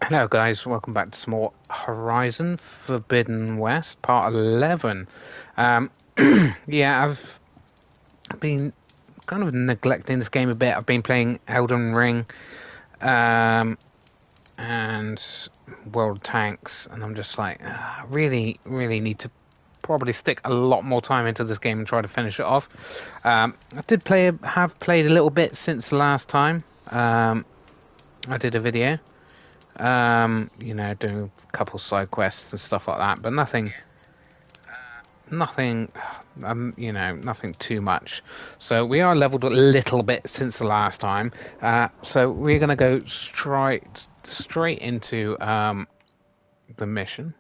Hello guys, welcome back to some more Horizon Forbidden West, part 11. Yeah, I've been kind of neglecting this game a bit. I've been playing Elden Ring and World Tanks, and I'm just like, really need to probably stick a lot more time into this game and try to finish it off. I have played a little bit since the last time I did a video. Doing a couple side quests and stuff like that, but nothing, nothing too much. So we are leveled a little bit since the last time. So we're gonna go straight into the mission.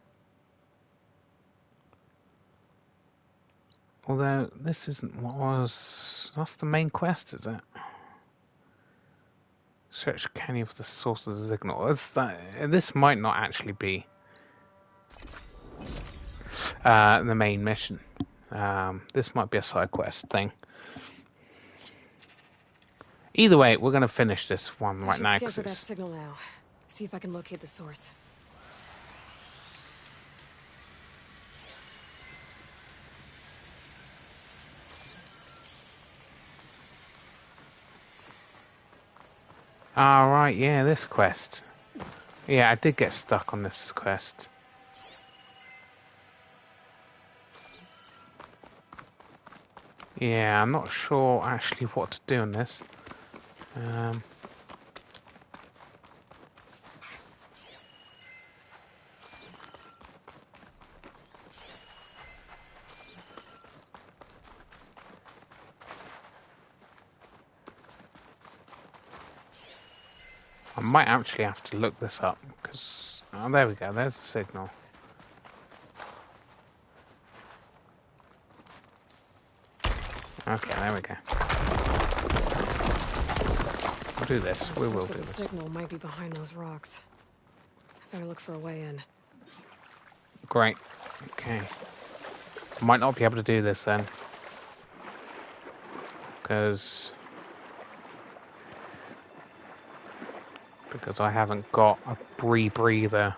Although this isn't that's the main quest, is it? Search canyon for the source of the signal. This might not actually be the main mission. This might be a side quest thing. Either way, we're going to finish this one right now. Scan for that signal now. See if I can locate the source. Right, yeah, this quest. Yeah, I did get stuck on this quest. Yeah, I'm not sure actually what to do on this. I might actually have to look this up, because... Oh, there we go, there's the signal. Okay, there we go. We'll do this, we will do this. The signal might be behind those rocks. I better look for a way in. Great, okay. Might not be able to do this then. Because I haven't got a breather.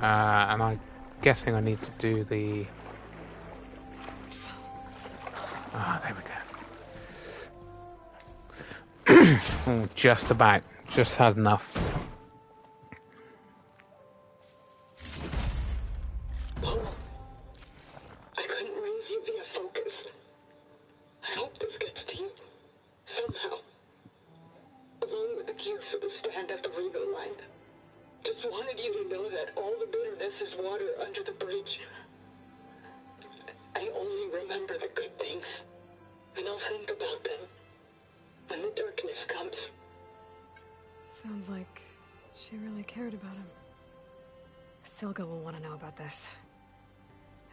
And I'm guessing I need to do the... there we go. Oh, just about. Just had enough. Sounds like she really cared about him. Silga will want to know about this.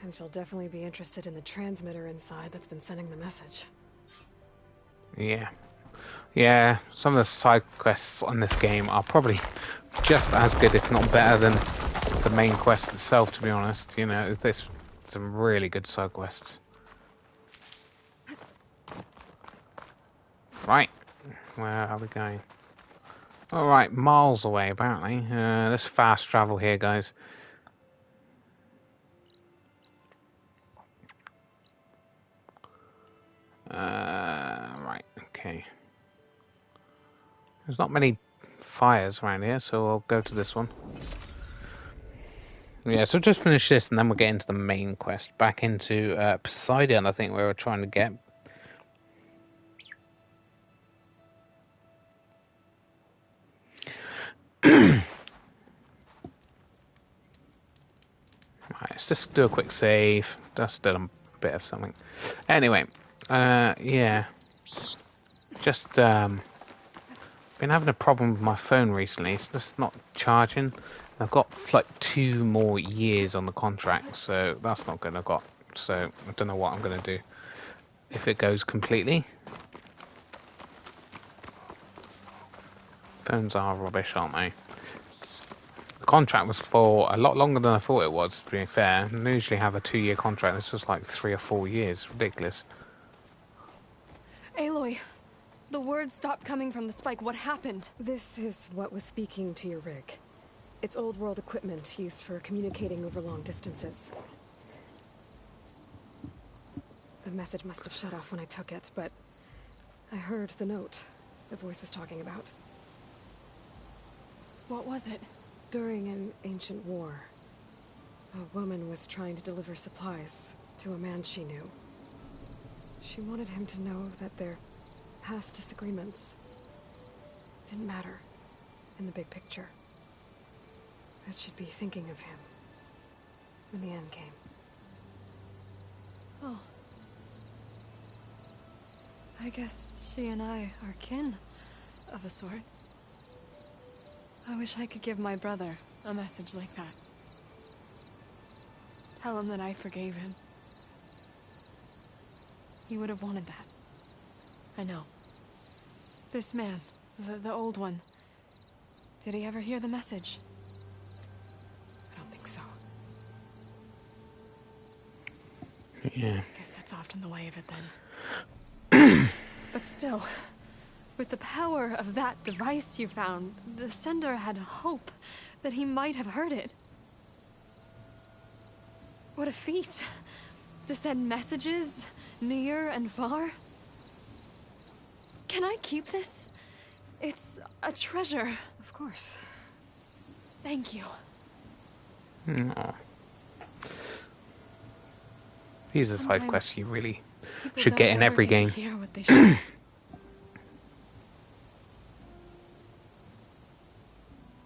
And she'll definitely be interested in the transmitter inside that's been sending the message. Yeah. Yeah, some of the side quests on this game are probably just as good, if not better, than the main quest itself, to be honest. You know, there's some really good side quests. Right. Where are we going? Alright, miles away, apparently. Let's fast travel here, guys. Right, okay. There's not many fires around here, so I'll go to this one. Yeah, so just finish this, and then we'll get into the main quest. Back into Poseidon, I think we were trying to get. Right, let's just do a quick save. Just did a bit of something. Anyway, yeah. Just been having a problem with my phone recently. It's just not charging. I've got like 2 more years on the contract, so that's not gonna got. So I don't know what I'm gonna do if it goes completely. Phones are rubbish, aren't they? The contract was for a lot longer than I thought it was, to be fair. I usually have a 2-year contract. It's just like 3 or 4 years. Ridiculous. Aloy, the words stopped coming from the spike. What happened? This is what was speaking to your rig. It's old world equipment used for communicating over long distances. The message must have shut off when I took it, but I heard the note the voice was talking about. What was it? During an ancient war, a woman was trying to deliver supplies to a man she knew. She wanted him to know that their past disagreements didn't matter in the big picture. That she'd be thinking of him when the end came. Oh. I guess she and I are kin, of a sort. I wish I could give my brother a message like that. Tell him that I forgave him. He would have wanted that. I know. This man, the old one, did he ever hear the message? I don't think so. Yeah. I guess that's often the way of it then. But still, with the power of that device you found, the sender had hope that he might have heard it. What a feat! To send messages near and far. Can I keep this? It's a treasure. Of course. Thank you. Aw. These are side Sometimes quests you really people should don't get in ever every get to game. hear what they should.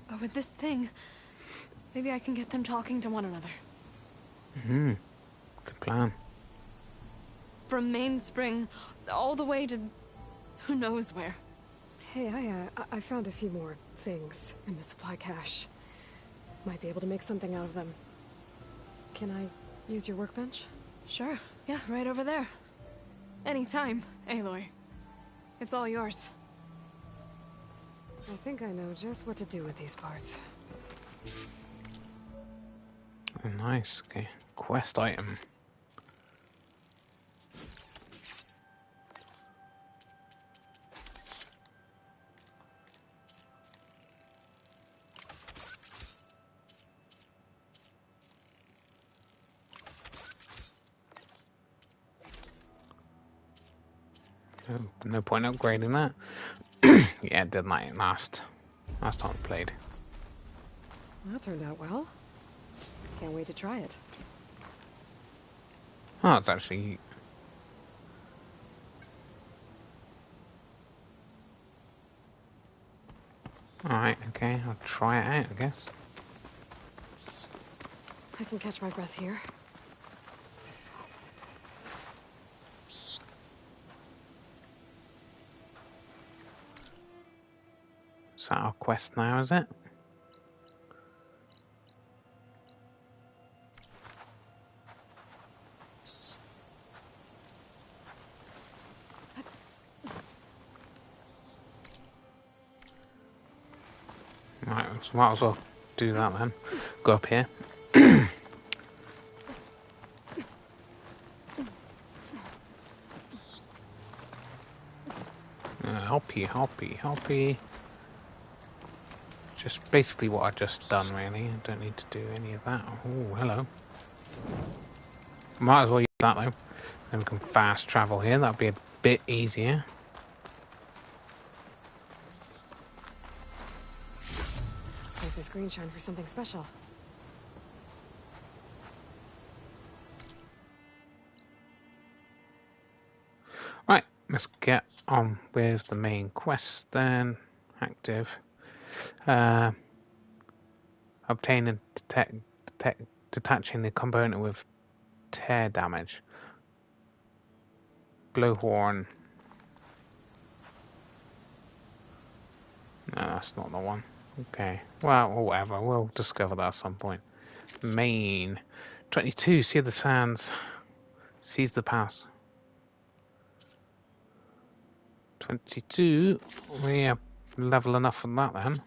But with this thing, maybe I can get them talking to one another. Good plan. From Mainspring all the way to who knows where. Hey, I found a few more things in the supply cache. Might be able to make something out of them. Can I use your workbench? Sure. Yeah, right over there. Anytime, Aloy. It's all yours. I think I know just what to do with these parts. Oh, nice. Okay. Quest item. Oh, no point upgrading that. Yeah, it did like last time I played. Well, that turned out well. Can't wait to try it. Oh, it's actually... Alright, okay, I'll try it out, I guess. I can catch my breath here. Is that our quest now, is it? Right, so might as well do that then. Go up here. Helpy. Just basically what I've just done, really. I don't need to do any of that. Oh, hello. Might as well use that, though. Then we can fast travel here. That'll be a bit easier. Save this green shine for something special. Right, let's get on with the main quest then. Active. Obtain and detaching the component with tear damage. Blowhorn. No, that's not the one. Okay. Well, whatever. We'll discover that at some point. Main. 22. See the sands. Seize the pass. 22. We are level enough for that then.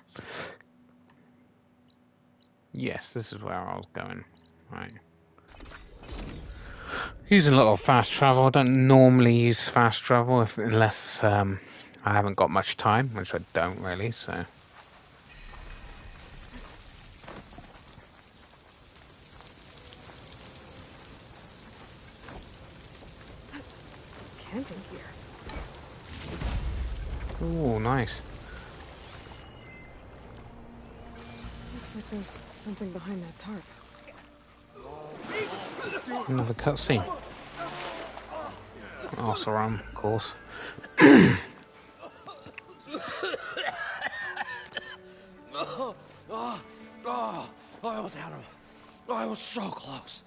Yes, this is where I was going. Right. Using a little fast travel. I don't normally use fast travel unless I haven't got much time, which I don't really, so... Camping gear. Ooh, nice. Looks like there's something behind that tarp. Another cutscene. Oh, Saram, of course. I almost had him. I was so close.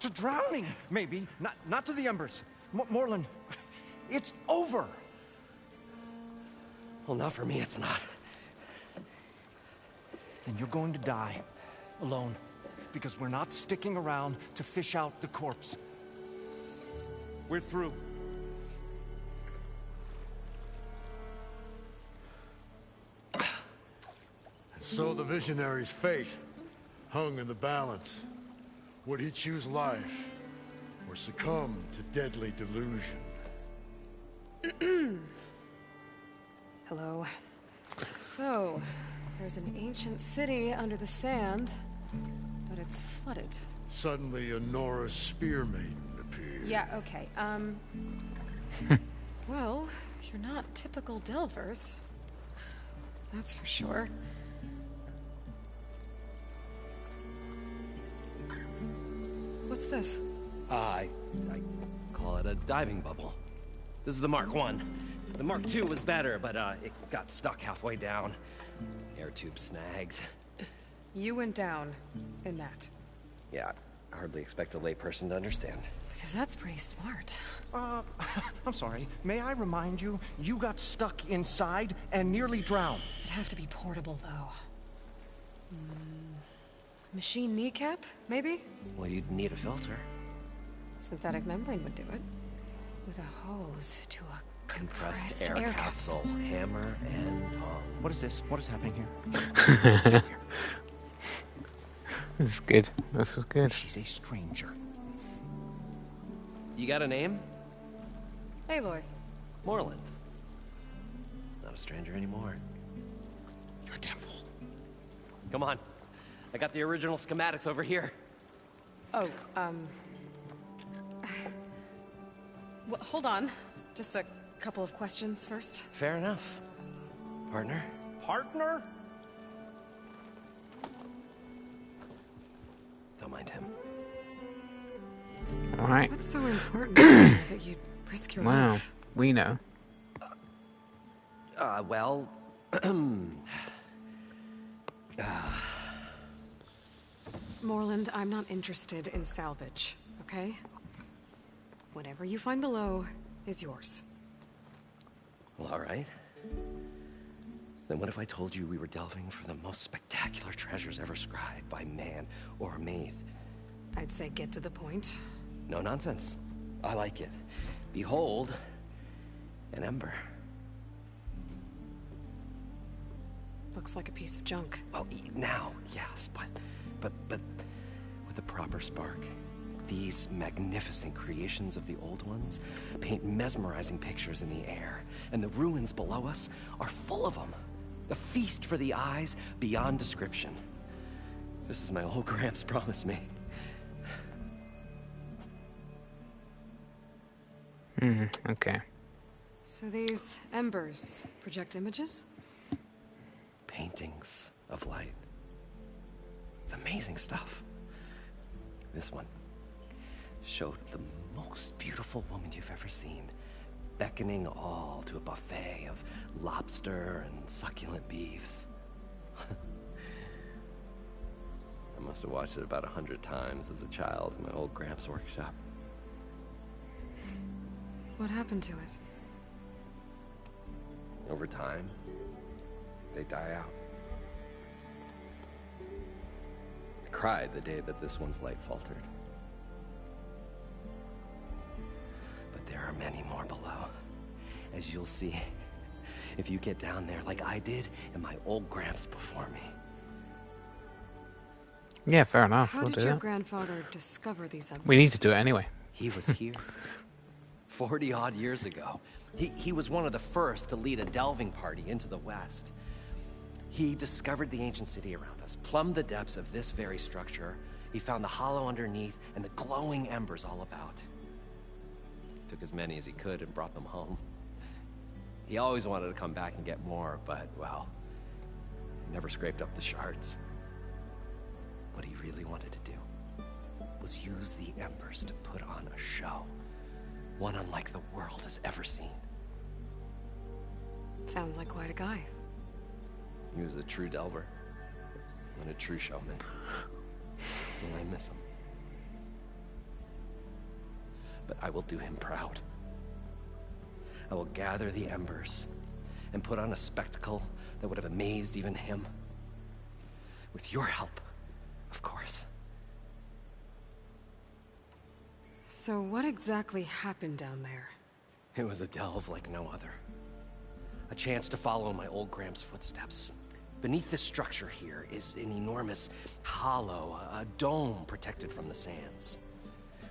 To drowning, maybe. Not to the embers. Morlund, it's over. Well, not for me, it's not. Then you're going to die. Alone. Because we're not sticking around to fish out the corpse. We're through. So the visionary's fate hung in the balance. Would he choose life, or succumb to deadly delusion? Hello. So, there's an ancient city under the sand, but it's flooded. Suddenly, a Nora spear maiden appeared. Yeah, okay. Well, you're not typical Delvers. That's for sure. What's this? I call it a diving bubble. This is the Mark 1. The Mark 2 was better, but it got stuck halfway down. Air tube snagged. You went down in that. Yeah, I hardly expect a layperson to understand. Because that's pretty smart. I'm sorry. May I remind you, you got stuck inside and nearly drowned. It'd have to be portable, though. Machine kneecap, maybe? Well, you'd need a filter. Synthetic membrane would do it. With a hose to a compressed Air capsule, hammer, and tongs. What is this? What is happening here? This is good. This is good. She's a stranger. You got a name? Aloy. Morland. Not a stranger anymore. You're a damn fool. Come on. I got the original schematics over here. Oh, well, hold on. Just a couple of questions first. Fair enough. Partner? Partner? Don't mind him. Alright. What's so important to you that you'd risk your Wow. life? We know. Well... Morland, I'm not interested in salvage, okay? Whatever you find below is yours. Well, all right. Then what if I told you we were delving for the most spectacular treasures ever scribed by man or maid? I'd say get to the point. No nonsense. I like it. Behold, an ember. Looks like a piece of junk. Well, now, yes, but with a proper spark. These magnificent creations of the old ones paint mesmerizing pictures in the air, and the ruins below us are full of them. A feast for the eyes beyond description. Just as my old Gramps promised me. Okay. So these embers project images? Paintings of light. It's amazing stuff. This one showed the most beautiful woman you've ever seen, beckoning all to a buffet of lobster and succulent beefs. I must have watched it about 100 times as a child in my old Gramps' workshop. What happened to it? Over time, they die out. I cried the day that this one's light faltered. But there are many more below, as you'll see if you get down there like I did and my old Gramps before me. Yeah, fair enough. How We'll did do your that. grandfather discover these embers? We need to do it anyway. He was here. 40-odd years ago. He was one of the first to lead a delving party into the West. He discovered the ancient city around us, plumbed the depths of this very structure. He found the hollow underneath and the glowing embers all about. Took as many as he could and brought them home. He always wanted to come back and get more, but, well, he never scraped up the shards. What he really wanted to do was use the embers to put on a show. One unlike the world has ever seen. Sounds like quite a guy. He was a true delver and a true showman. And I miss him. But I will do him proud. I will gather the embers and put on a spectacle that would have amazed even him. With your help, of course. So what exactly happened down there? It was a delve like no other. A chance to follow in my old Graham's footsteps. Beneath this structure here is an enormous hollow, a dome protected from the sands.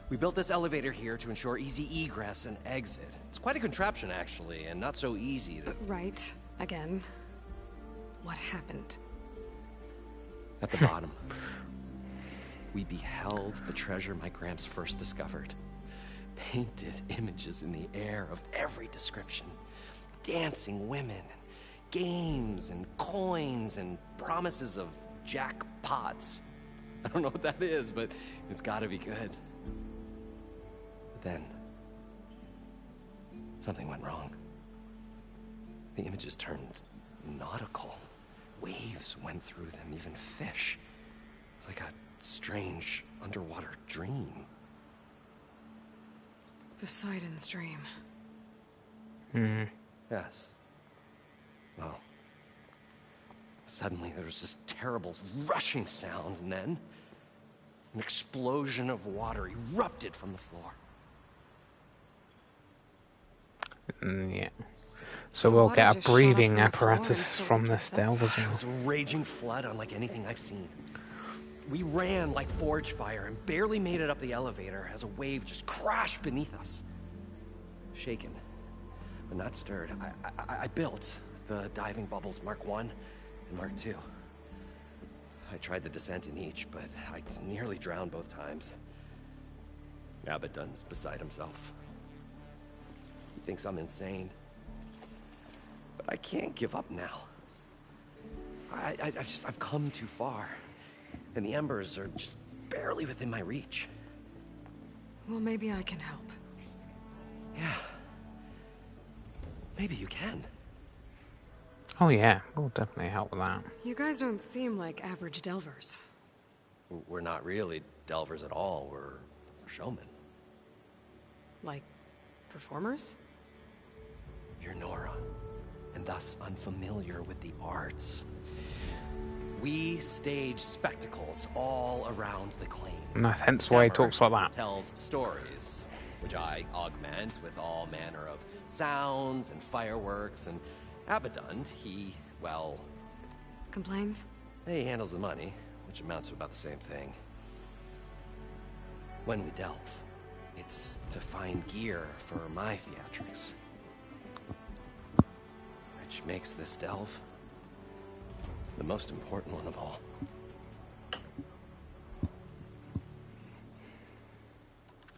We built this elevator here to ensure easy egress and exit. It's quite a contraption, actually, and not so easy to... Right. Again. What happened? At the bottom, we beheld the treasure my Gramps first discovered. Painted images in the air of every description. Dancing women, games and coins and promises of jackpots. I don't know what that is, but it's gotta be good. But then, something went wrong. The images turned nautical. Waves went through them, even fish. Like a strange underwater dream. Poseidon's dream. Yes. Well, suddenly there was this terrible rushing sound, and then an explosion of water erupted from the floor. Yeah. So we'll water get a just shot up breathing from the floor and apparatus filled from the this place up? delve as It well. was a raging flood unlike anything I've seen. We ran like forge fire and barely made it up the elevator as a wave just crashed beneath us. Shaken, but not stirred, I built the diving bubbles Mark I and Mark II. I tried the descent in each, but I nearly drowned both times. Abaddon's beside himself. He thinks I'm insane. But I can't give up now. I've come too far. And the embers are just barely within my reach. Well, maybe I can help. Yeah. Maybe you can. Oh yeah, we'll definitely help with that. You guys don't seem like average delvers. We're not really delvers at all. We're showmen. Like, performers? You're Nora, and thus unfamiliar with the arts. We stage spectacles all around the claim. And that's hence why he Stemmer talks like that. tells stories, which I augment with all manner of sounds and fireworks, and Abaddon, he, well... Complains? he handles the money, which amounts to about the same thing. When we delve, it's to find gear for my theatrics. Which makes this delve the most important one of all.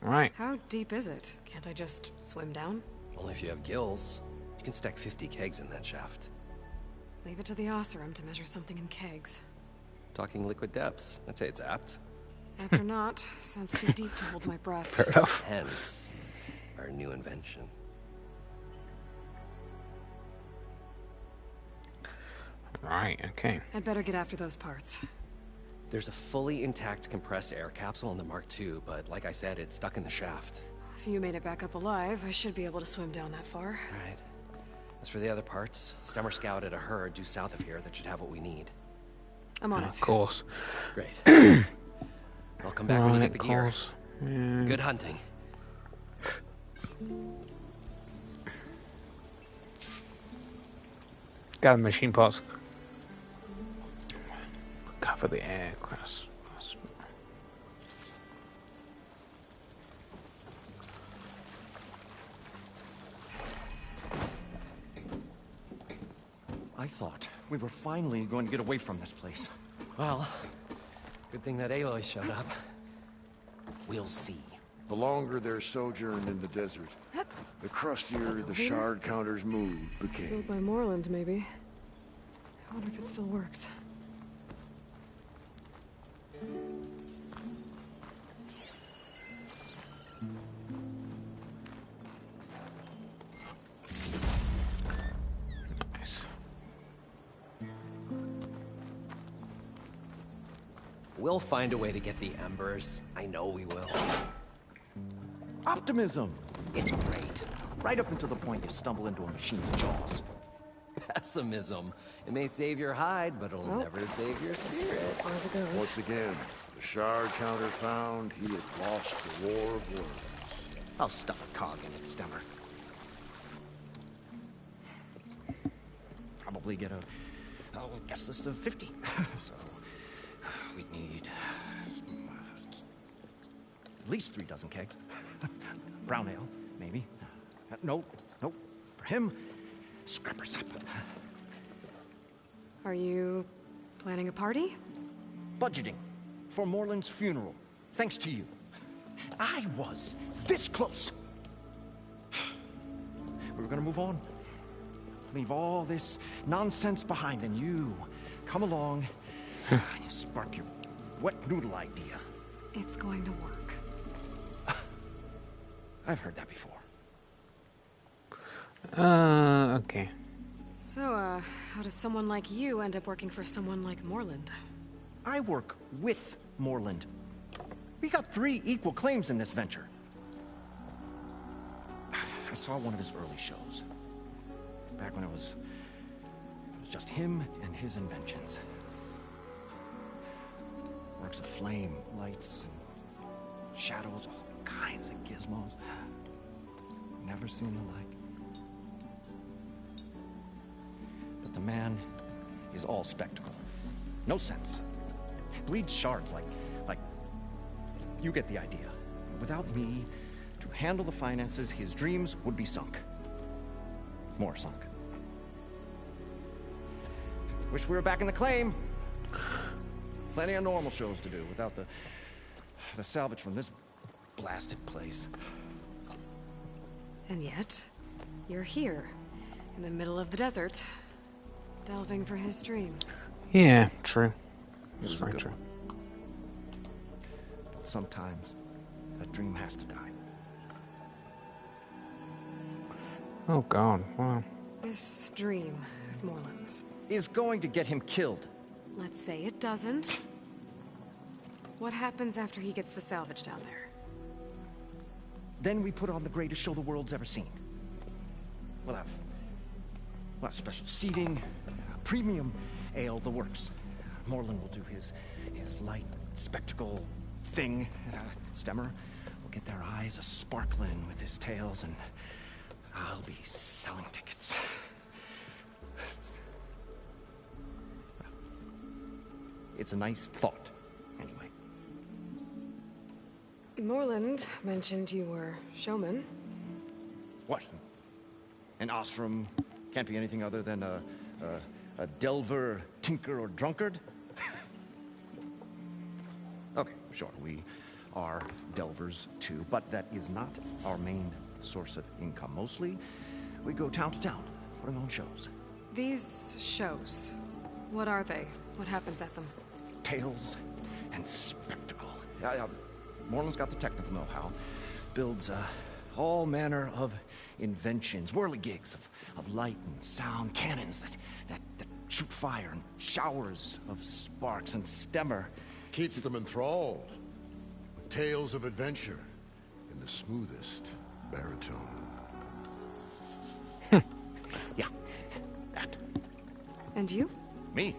Right. How deep is it? Can't I just swim down? Only if you have gills. You can stack 50 kegs in that shaft. Leave it to the Oseram to measure something in kegs. Talking liquid depths, I'd say it's apt. After not, sounds too deep to hold my breath. Fair enough. Hence, our new invention. Right, okay. I'd better get after those parts. There's a fully intact compressed air capsule in the Mark II, but like I said, it's stuck in the shaft. If you made it back up alive, I should be able to swim down that far. All right. As for the other parts, Stemmer scouted a herd due south of here that should have what we need. I'm on Of it. course. Great. I'll come back when you Right, get the of gear. course. Yeah. Good hunting. Gather machine parts. Cover the air. I thought we were finally going to get away from this place. Well, good thing that Aloy showed up. We'll see. The longer their sojourn in the desert, the crustier the shard counter's mood became. Built by Moreland, maybe. I wonder if it still works. Nice. We'll find a way to get the embers. I know we will. Optimism! It's great. Right up until the point you stumble into a machine's jaws. Pessimism. It may save your hide, but it'll never save your As spirit. far as it goes. Once again, the shard counter found he had lost the war of words. I'll stuff a cog in it, Stemmer. Probably get a guest list of 50. So, we'd need at least 3 dozen kegs. Brown ale, maybe. Nope. For him, scrapper sap. Are you planning a party? Budgeting for Moreland's funeral. Thanks to you. I was this close. We were gonna move on. Leave all this nonsense behind, and you come along and you spark your wet noodle idea. It's going to work. I've heard that before. Okay. So, how does someone like you end up working for someone like Moreland? I work with Moreland. We got 3 equal claims in this venture. I saw one of his early shows. Back when it was just him and his inventions. Works of flame, lights, and shadows, all kinds of gizmos. Never seen the like. But the man is all spectacle. No sense. Bleeds shards like you get the idea. Without me to handle the finances, his dreams would be sunk. More sunk. Wish we were back in the claim. Plenty of normal shows to do without the salvage from this blasted place. And yet, you're here, in the middle of the desert, delving for his dream. Yeah, true. It was It's a very good true. one. But sometimes, a dream has to die. Oh god, wow. This dream of Moreland's. Is going to get him killed. Let's say it doesn't. What happens after he gets the salvage down there? Then we put on the greatest show the world's ever seen. We'll have special seating, premium ale, the works. Moreland will do his light spectacle thing. Stemmer will get their eyes a-sparkling with his tales, and I'll be selling tickets. It's a nice thought, anyway. Moreland mentioned you were showman. What? An Osram can't be anything other than a delver, tinker, or drunkard? Okay, sure, we are delvers too, but that is not our main source of income. Mostly, we go town to town, putting on shows. These shows, what are they? What happens at them? Tales and spectacle. Moreland's got the technical know-how. Builds all manner of inventions, whirligigs of light and sound, cannons that shoot fire, and showers of sparks, and Stemmer Keeps them enthralled. Tales of adventure in the smoothest baritone. Yeah, that. And you? Me?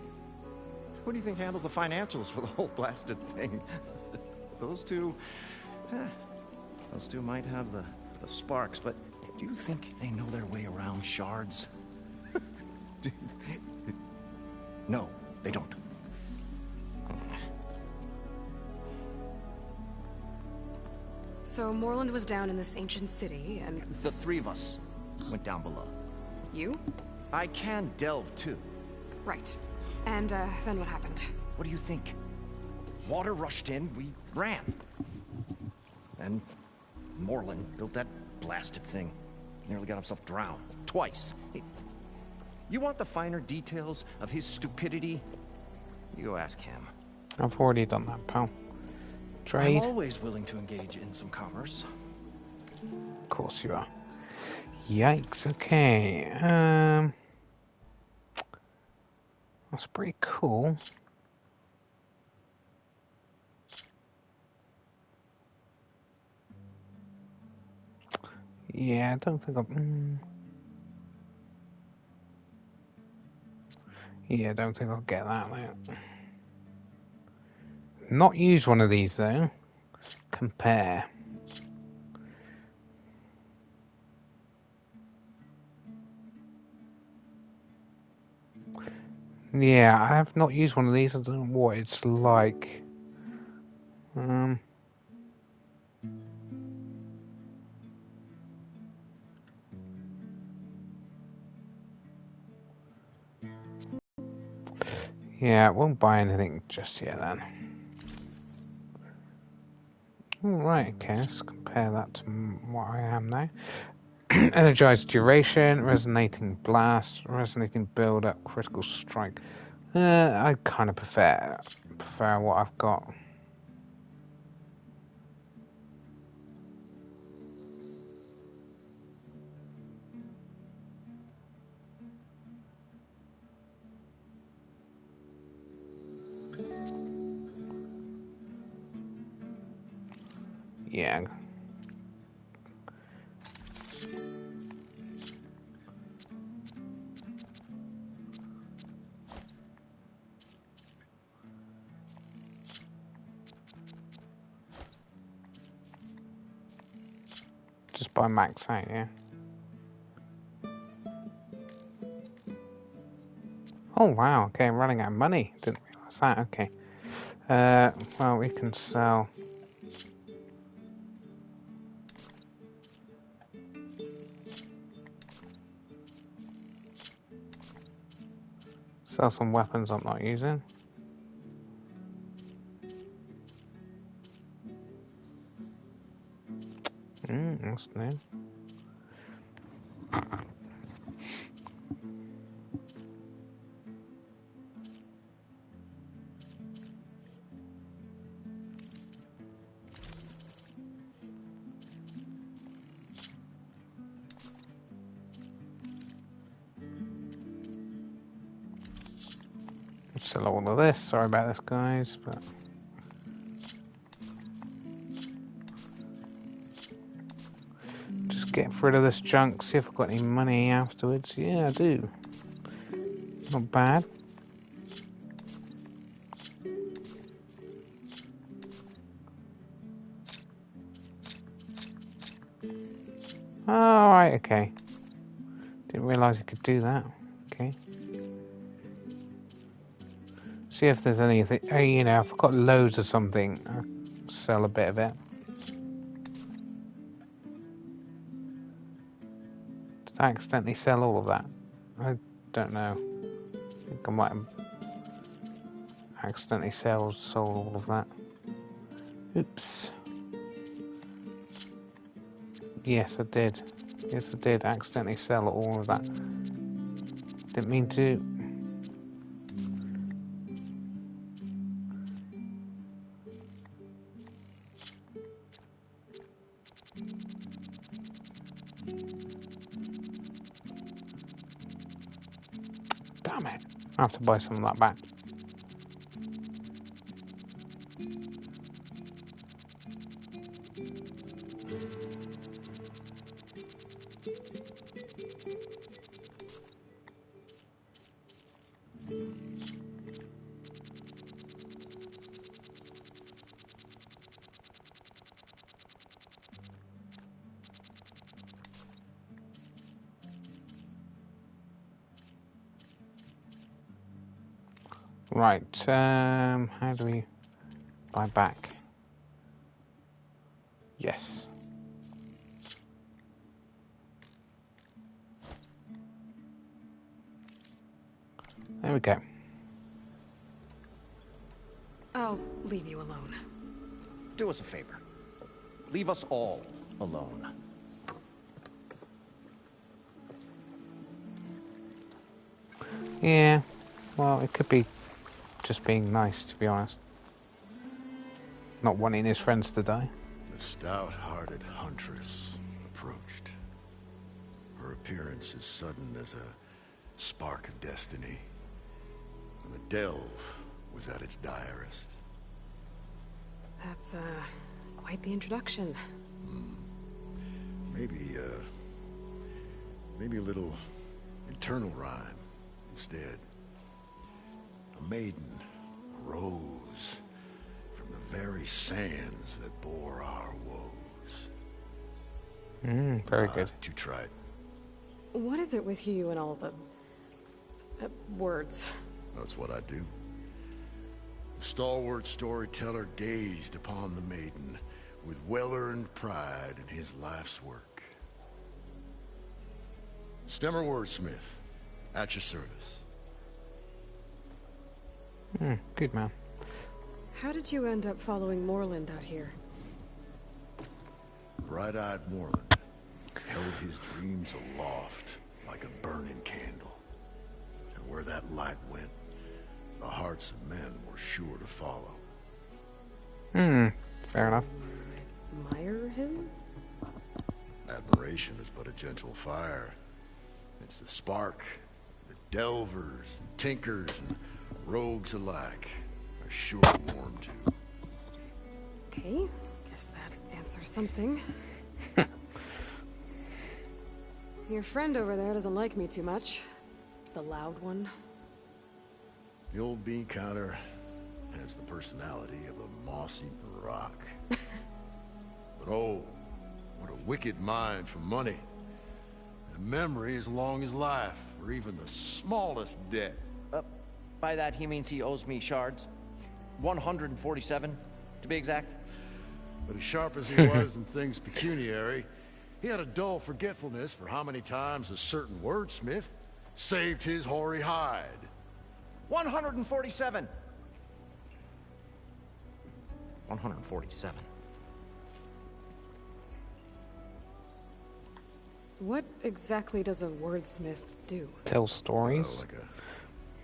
Who do you think handles the financials for the whole blasted thing? Those two might have the sparks, but do you think they know their way around shards? No, they don't. So Moreland was down in this ancient city, and The 3 of us went down below. you? I can delve too. Right. And, then what happened? What do you think? Water rushed in, we ran. And Moreland built that blasted thing. Nearly got himself drowned. Twice. You want the finer details of his stupidity? You go ask him. I've already done that, pal. I'm Trade. always willing to engage in some commerce. Of course you are. Yikes, okay. That's pretty cool. Yeah, I don't think I'll... Yeah, I don't think I'll get that though. Not use one of these though. Compare. Yeah, I have not used one of these. I don't know what it's like. Yeah, I won't buy anything just yet then. Alright, okay, let's compare that to what I am now. Energized duration, resonating blast, resonating build up, critical strike. I kind of prefer what I've got. Yeah. Just by max out, yeah. Oh wow, okay, I'm running out of money. Didn't realise that, okay. Well, we can sell. Sell some weapons I'm not using. That's new. Sell all of this. Sorry about this, guys, but just get rid of this junk. See if I've got any money afterwards. Yeah, I do. Not bad. All right, okay. Didn't realise you could do that. Okay. See if there's anything. You know, if I've got loads of something, I'll sell a bit of it. Did I accidentally sell all of that? I don't know. I think I might have accidentally sold all of that. Oops. Yes, I did. Yes, I did accidentally sell all of that. Didn't mean to. Damn it. I have to buy some of that back. Right, how do we buy back? Yes. There we go. I'll leave you alone. Do us a favor. Leave us all alone. Yeah, well, it could be just being nice, to be honest. Not wanting his friends to die. The stout-hearted huntress approached. Her appearance as sudden as a spark of destiny. And the delve was at its direst. That's, quite the introduction. Maybe a little internal rhyme instead. A maiden arose from the very sands that bore our woes. Very good. You tried. What is it with you and all the... words? That's what I do. The stalwart storyteller gazed upon the maiden with well-earned pride in his life's work. Stemmer wordsmith, at your service. Good man. How did you end up following Moreland out here? Bright-eyed Moreland held his dreams aloft like a burning candle. And where that light went, the hearts of men were sure to follow. Fair enough. Admire him? Admiration is but a gentle fire. It's the spark that delvers and tinkers and rogues alike are sure to warm to. Okay, guess that answers something. Your friend over there doesn't like me too much. The loud one. The old bean counter has the personality of a moss-eaten rock. But oh, what a wicked mind for money. And a memory as long as life, or even the smallest debt. By that, he means he owes me shards. 147, to be exact. But as sharp as he was in things pecuniary, he had a dull forgetfulness for how many times a certain wordsmith saved his hoary hide. 147. 147. What exactly does a wordsmith do? Tell stories. Like a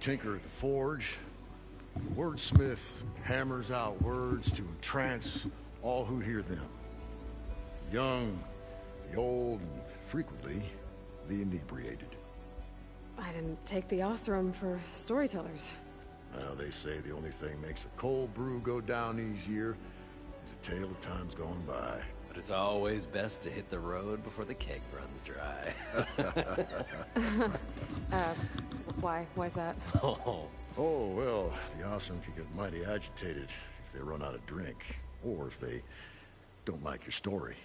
tinker at the forge, wordsmith hammers out words to entrance all who hear them. The young, the old, and frequently the inebriated. I didn't take the Osram for storytellers. Well, they say the only thing makes a cold brew go down easier is a tale of times gone by. But it's always best to hit the road before the keg runs dry. Why's that? Oh, Well, the Osram can get mighty agitated if they run out of drink, or if they don't like your story.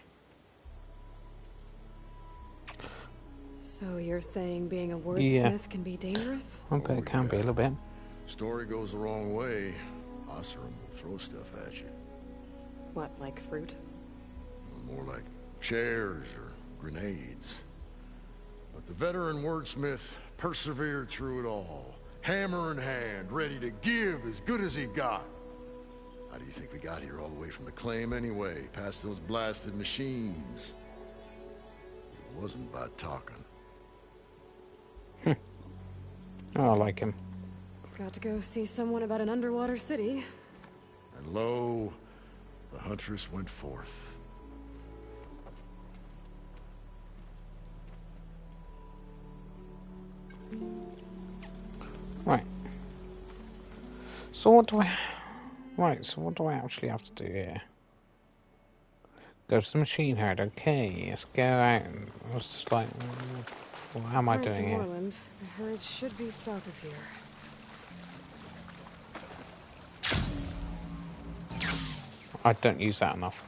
So you're saying being a wordsmith can be dangerous? Okay, it can be a little bit. Story goes the wrong way, Osram will throw stuff at you. What, like fruit? More like chairs or grenades. But the veteran wordsmith persevered through it all, hammer in hand, ready to give as good as he got. How do you think we got here all the way from the claim anyway, past those blasted machines? It wasn't by talking. Oh, I like him. Got to go see someone about an underwater city. And lo, the huntress went forth. Right. So what do I... Right, so what do I actually have to do here? Go to the machine herd, okay. Let's go out and... I was just like... Well, how am I Current doing to here? Moreland. The herd should be south of here. I don't use that enough.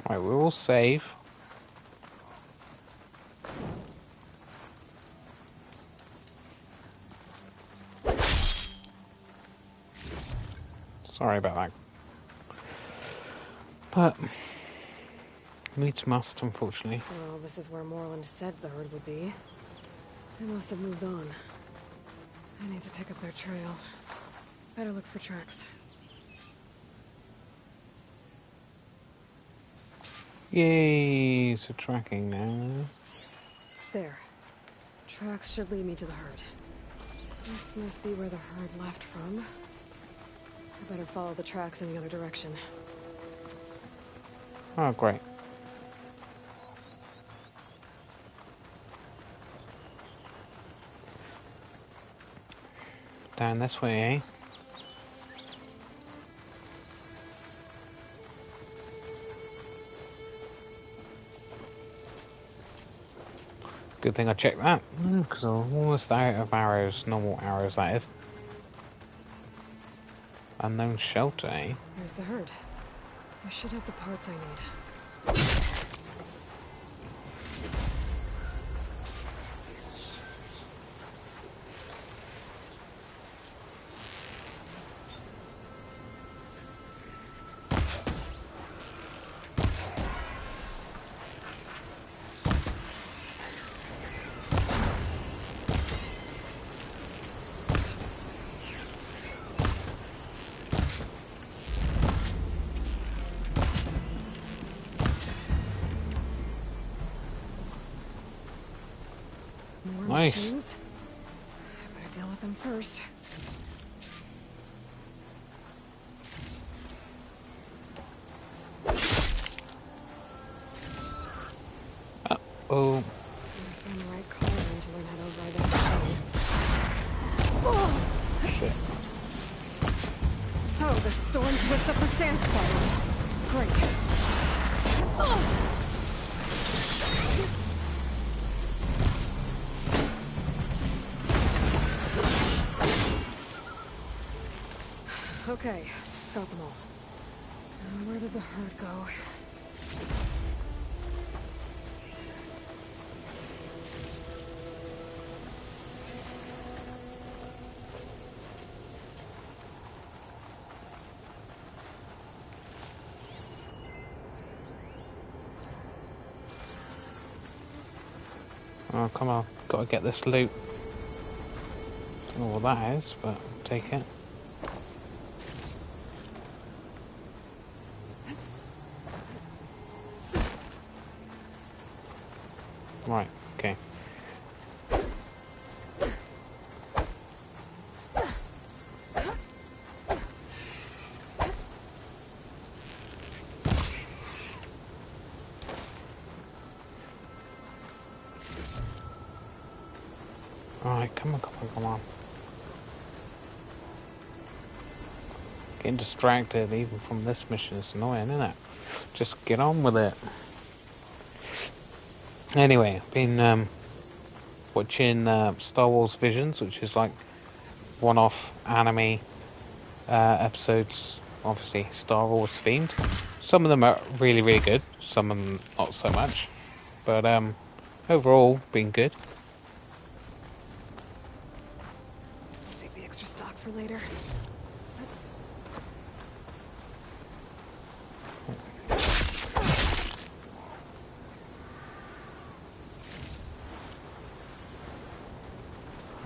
Right, we will save. Sorry about that. But needs must, unfortunately. Well, this is where Moreland said the herd would be. They must have moved on. I need to pick up their trail. Better look for tracks. Yay, so tracking now. There. Tracks should lead me to the herd. This must be where the herd left from. I better follow the tracks in the other direction. Oh, great. Down this way, eh? Good thing I checked that, because I'm almost out of arrows, normal arrows that is. Unknown shelter, eh? Here's the herd. I should have the parts I need. More Nice. machines. I better deal with them first. Oh, I found the right cauldron to learn how to ride that machine. Oh! shit. Oh, the storm's whipped up the sand spiral. Great. Oh! Okay, got them all. Now where did the herd go? Oh, come on. Gotta get this loot. Don't know what that is, but I'll take it. Right, okay. Alright, come on, come on, come on. Getting distracted even from this mission is annoying, isn't it? Just get on with it. Anyway, I've been watching Star Wars Visions, which is like one-off anime episodes, obviously Star Wars themed. Some of them are really, really good, some of them not so much. But overall, been good. Save the extra stock for later.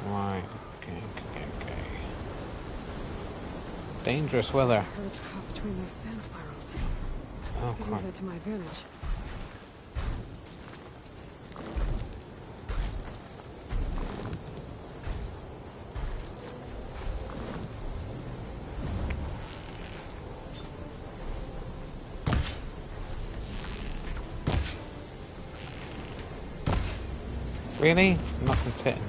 Right, okay. Dangerous weather. Herd's caught between those sand spirals. Oh, I could use crap. that to my advantage. Really? Nothing's hitting.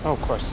Oh, of course.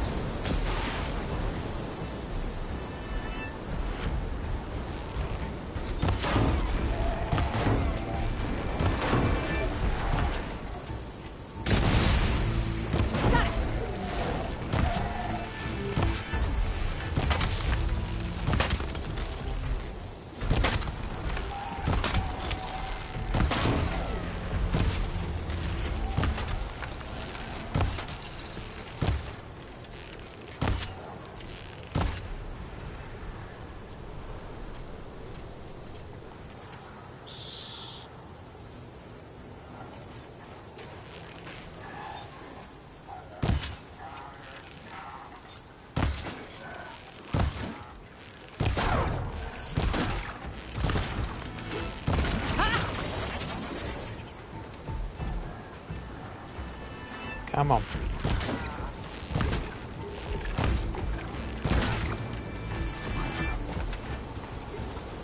Come on.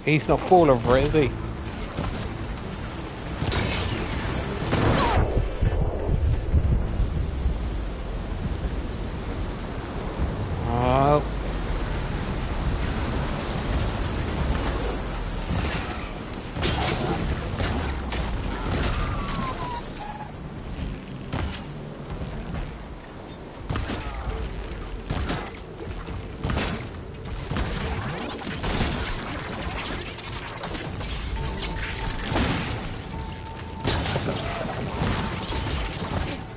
He's not falling over it, is he? Oh.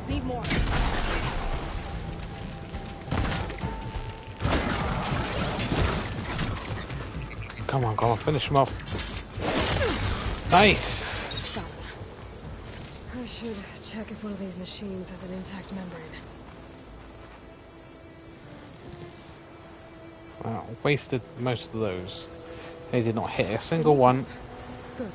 Need more. Come on, finish him off. Nice! Got him. I should check if one of these machines has an intact membrane. Wow, wasted most of those. They did not hit a single one. Good.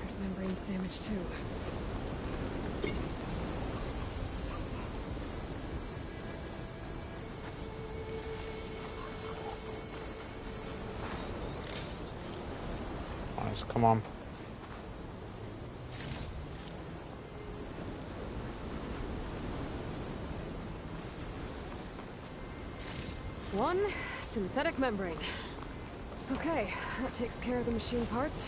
This membrane's damaged too. Nice, come on. One synthetic membrane. Okay, that takes care of the machine parts.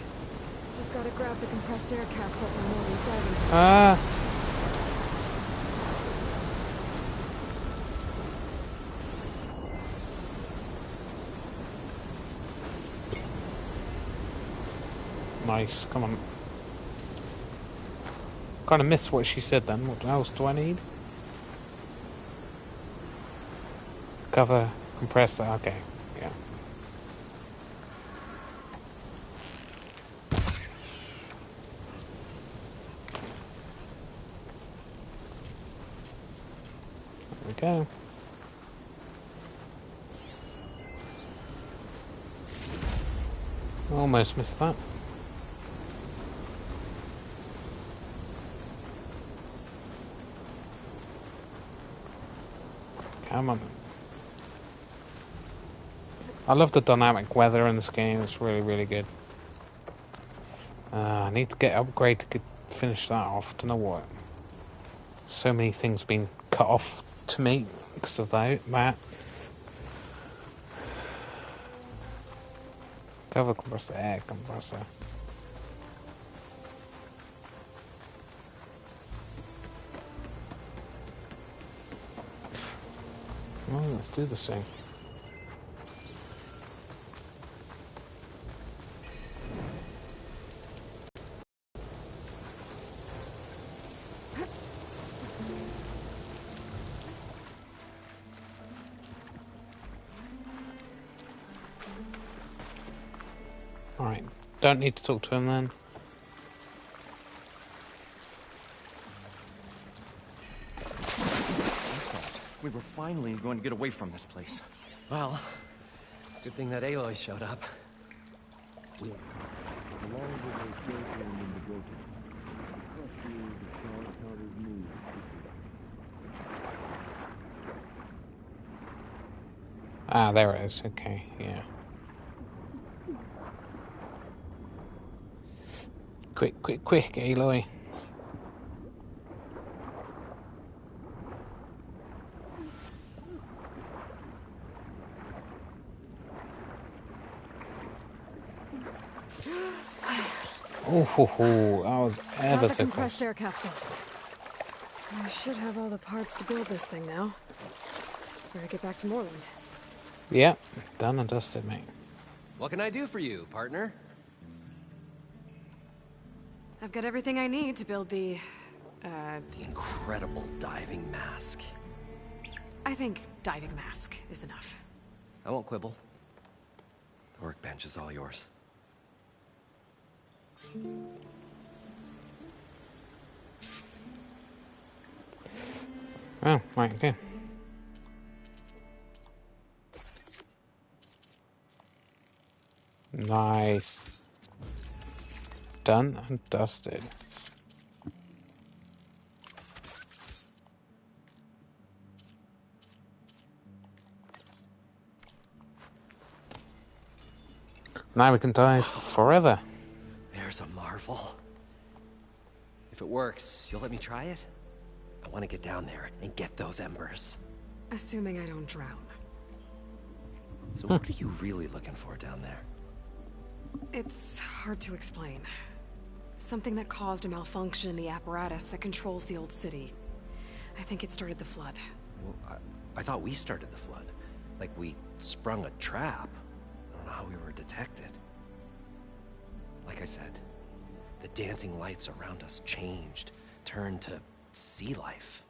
Just gotta grab the compressed air capsule from Morgan's diving board. Ah! Nice, come on. Kind of missed what she said then. What else do I need? Cover, compressor, okay, yeah. There we go. Almost missed that. Come on. I love the dynamic weather in this game. It's really, really good. I need to get upgrade to finish that off. Don't know what. So many things being cut off to me because of that. Cover compressor, air compressor. Well, let's do this thing. Alright, don't need to talk to him then. We were finally going to get away from this place. Well, good thing that Aloy showed up. Ah, there it is. Okay, yeah. Quick, Aloy. Oh, that was ever Got the so compressed close. air capsule. I should have all the parts to build this thing now. Better get back to Moreland. Yep, done and dusted, mate. What can I do for you, partner? I've got everything I need to build the incredible diving mask. I think diving mask is enough. I won't quibble. The workbench is all yours. Oh, right, okay. Nice. done and dusted. Now we can dive forever. There's a marvel. If it works, you'll let me try it? I want to get down there and get those embers. Assuming I don't drown. So what are you really looking for down there? It's hard to explain. Something that caused a malfunction in the apparatus that controls the old city. I think it started the flood. Well, I thought we started the flood. Like we sprung a trap. I don't know how we were detected. Like I said, the dancing lights around us changed, turned to sea life.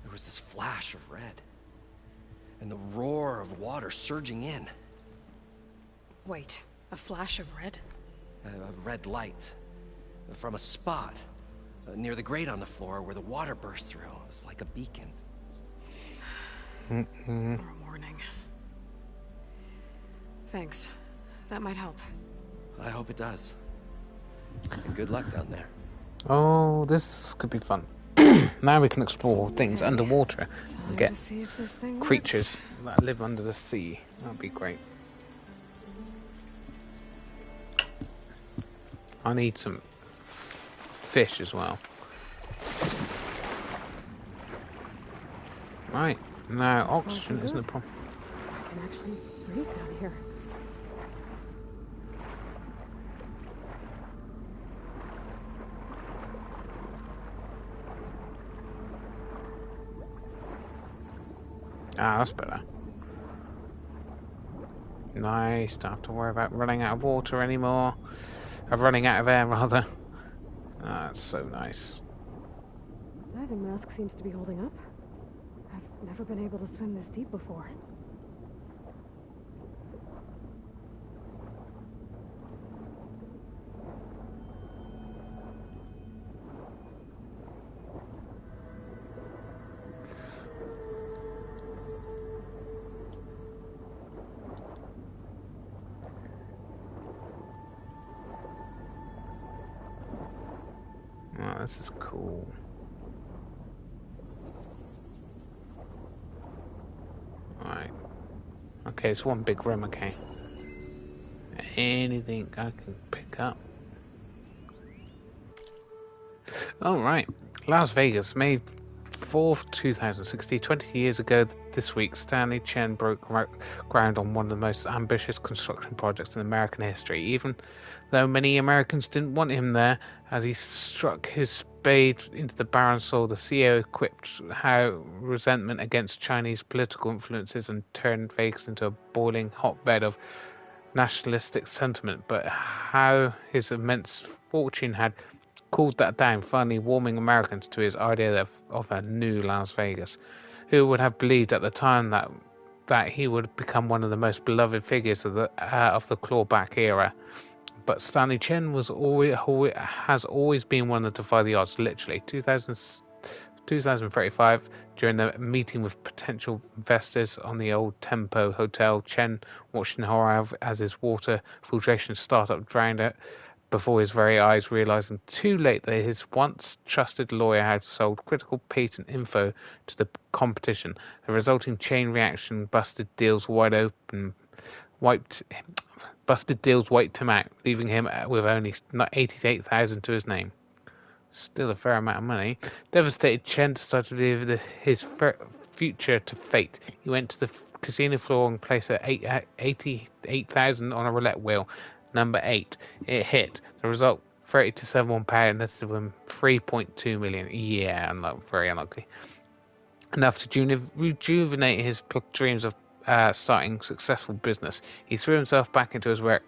There was this flash of red, and the roar of water surging in. Wait, a flash of red? A red light from a spot near the grate on the floor where the water burst through. It was like a beacon. Or a warning. Thanks. That might help. I hope it does. And good luck down there. Oh, this could be fun. Now we can explore things underwater and get to see if this thing creatures that live under the sea. That'd be great. I need some fish as well. Right, now oxygen isn't a problem. I can actually breathe down here. Ah, that's better. Nice, don't have to worry about running out of water anymore. Of running out of air, rather. Ah, that's so nice. Diving mask seems to be holding up. I've never been able to swim this deep before. Oh, this is cool. Alright. Okay, it's one big room, okay. Anything I can pick up. Alright. Las Vegas, May 4th, 2060. 20 years ago this week, Stanley Chen broke ground on one of the most ambitious construction projects in American history. Even though many Americans didn't want him there, as he struck his spade into the barren soil, the CEO quipped how resentment against Chinese political influences and turned Vegas into a boiling hotbed of nationalistic sentiment, but how his immense fortune had cooled that down, finally warming Americans to his idea of a new Las Vegas. Who would have believed at the time that he would become one of the most beloved figures of the clawback era? But Stanley Chen has always been one that defied the odds, literally. 2035, during the meeting with potential investors on the old Tempo Hotel, Chen watched in horror as his water filtration startup drowned out before his very eyes, realizing too late that his once trusted lawyer had sold critical patent info to the competition. The resulting chain reaction busted deals wiped him out, leaving him with only 88,000 to his name. Still a fair amount of money. Devastated, Chen decided to leave his future to fate. He went to the casino floor and placed 88,000 on a roulette wheel. Number 8. It hit. The result, 30 to 71 pound. That's to win 3.2 million. Yeah, very unlucky. Enough to rejuvenate his dreams of starting successful business. He threw himself back into his work,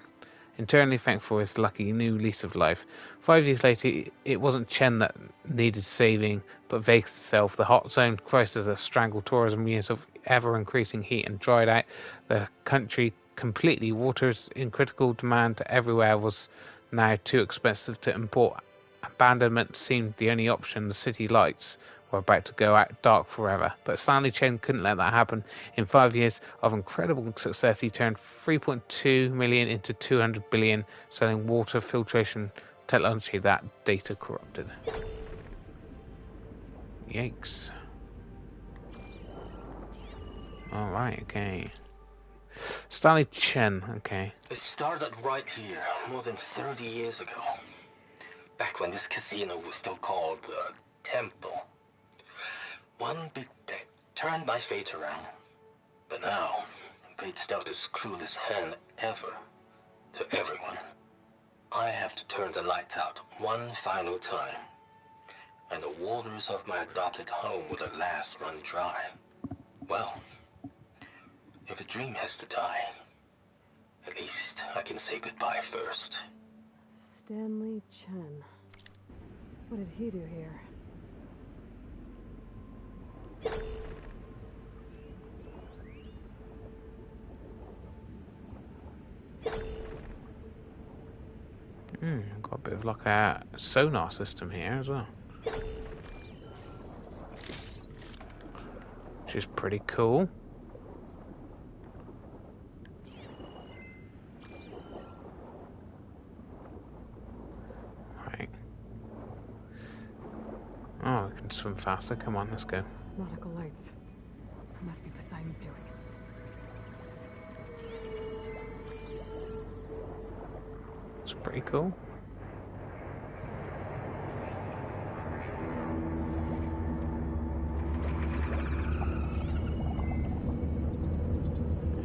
internally thankful for his lucky new lease of life. 5 years later, it wasn't Chen that needed saving, but Vegas itself. The hot zone crisis that strangled tourism, years of ever-increasing heat and dried out the country completely. Water in critical demand everywhere was now too expensive to import. Abandonment seemed the only option. The city lights were about to go out dark forever. But Stanley Chen couldn't let that happen. In 5 years of incredible success, he turned 3.2 million into 200 billion, selling water filtration technology that data corrupted. Yikes. Alright, okay. Stanley Chen, okay. It started right here, more than 30 years ago. Back when this casino was still called the Temple. One big bet turned my fate around. But now, fate's dealt its cruelest hand ever to everyone. I have to turn the lights out one final time. And the waters of my adopted home will at last run dry. Well, if a dream has to die, at least I can say goodbye first. Stanley Chen. What did he do here? Got a bit of like a sonar system here as well, which is pretty cool. Right. Oh, I can swim faster. Come on, let's go. Nautical lights. Must be Poseidon's doing. It's pretty cool.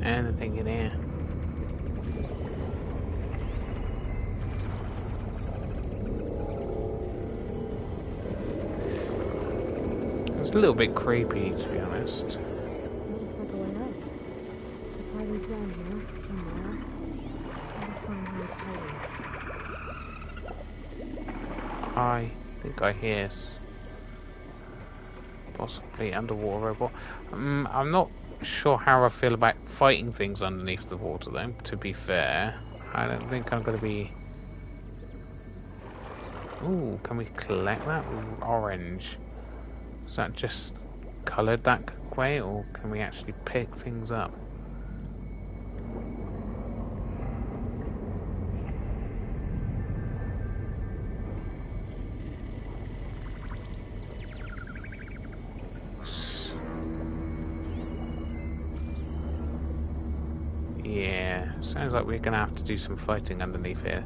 Anything in here? It's a little bit creepy, to be honest. Looks like a way out. Poseidon's down here, somewhere. Gotta find where it's hiding. I think I hear possibly underwater robot. I'm not sure how I feel about fighting things underneath the water, though. To be fair, I don't think I'm going to be. Ooh, can we collect that? Orange. Is that just coloured that way, or can we actually pick things up? Yeah, sounds like we're gonna have to do some fighting underneath here.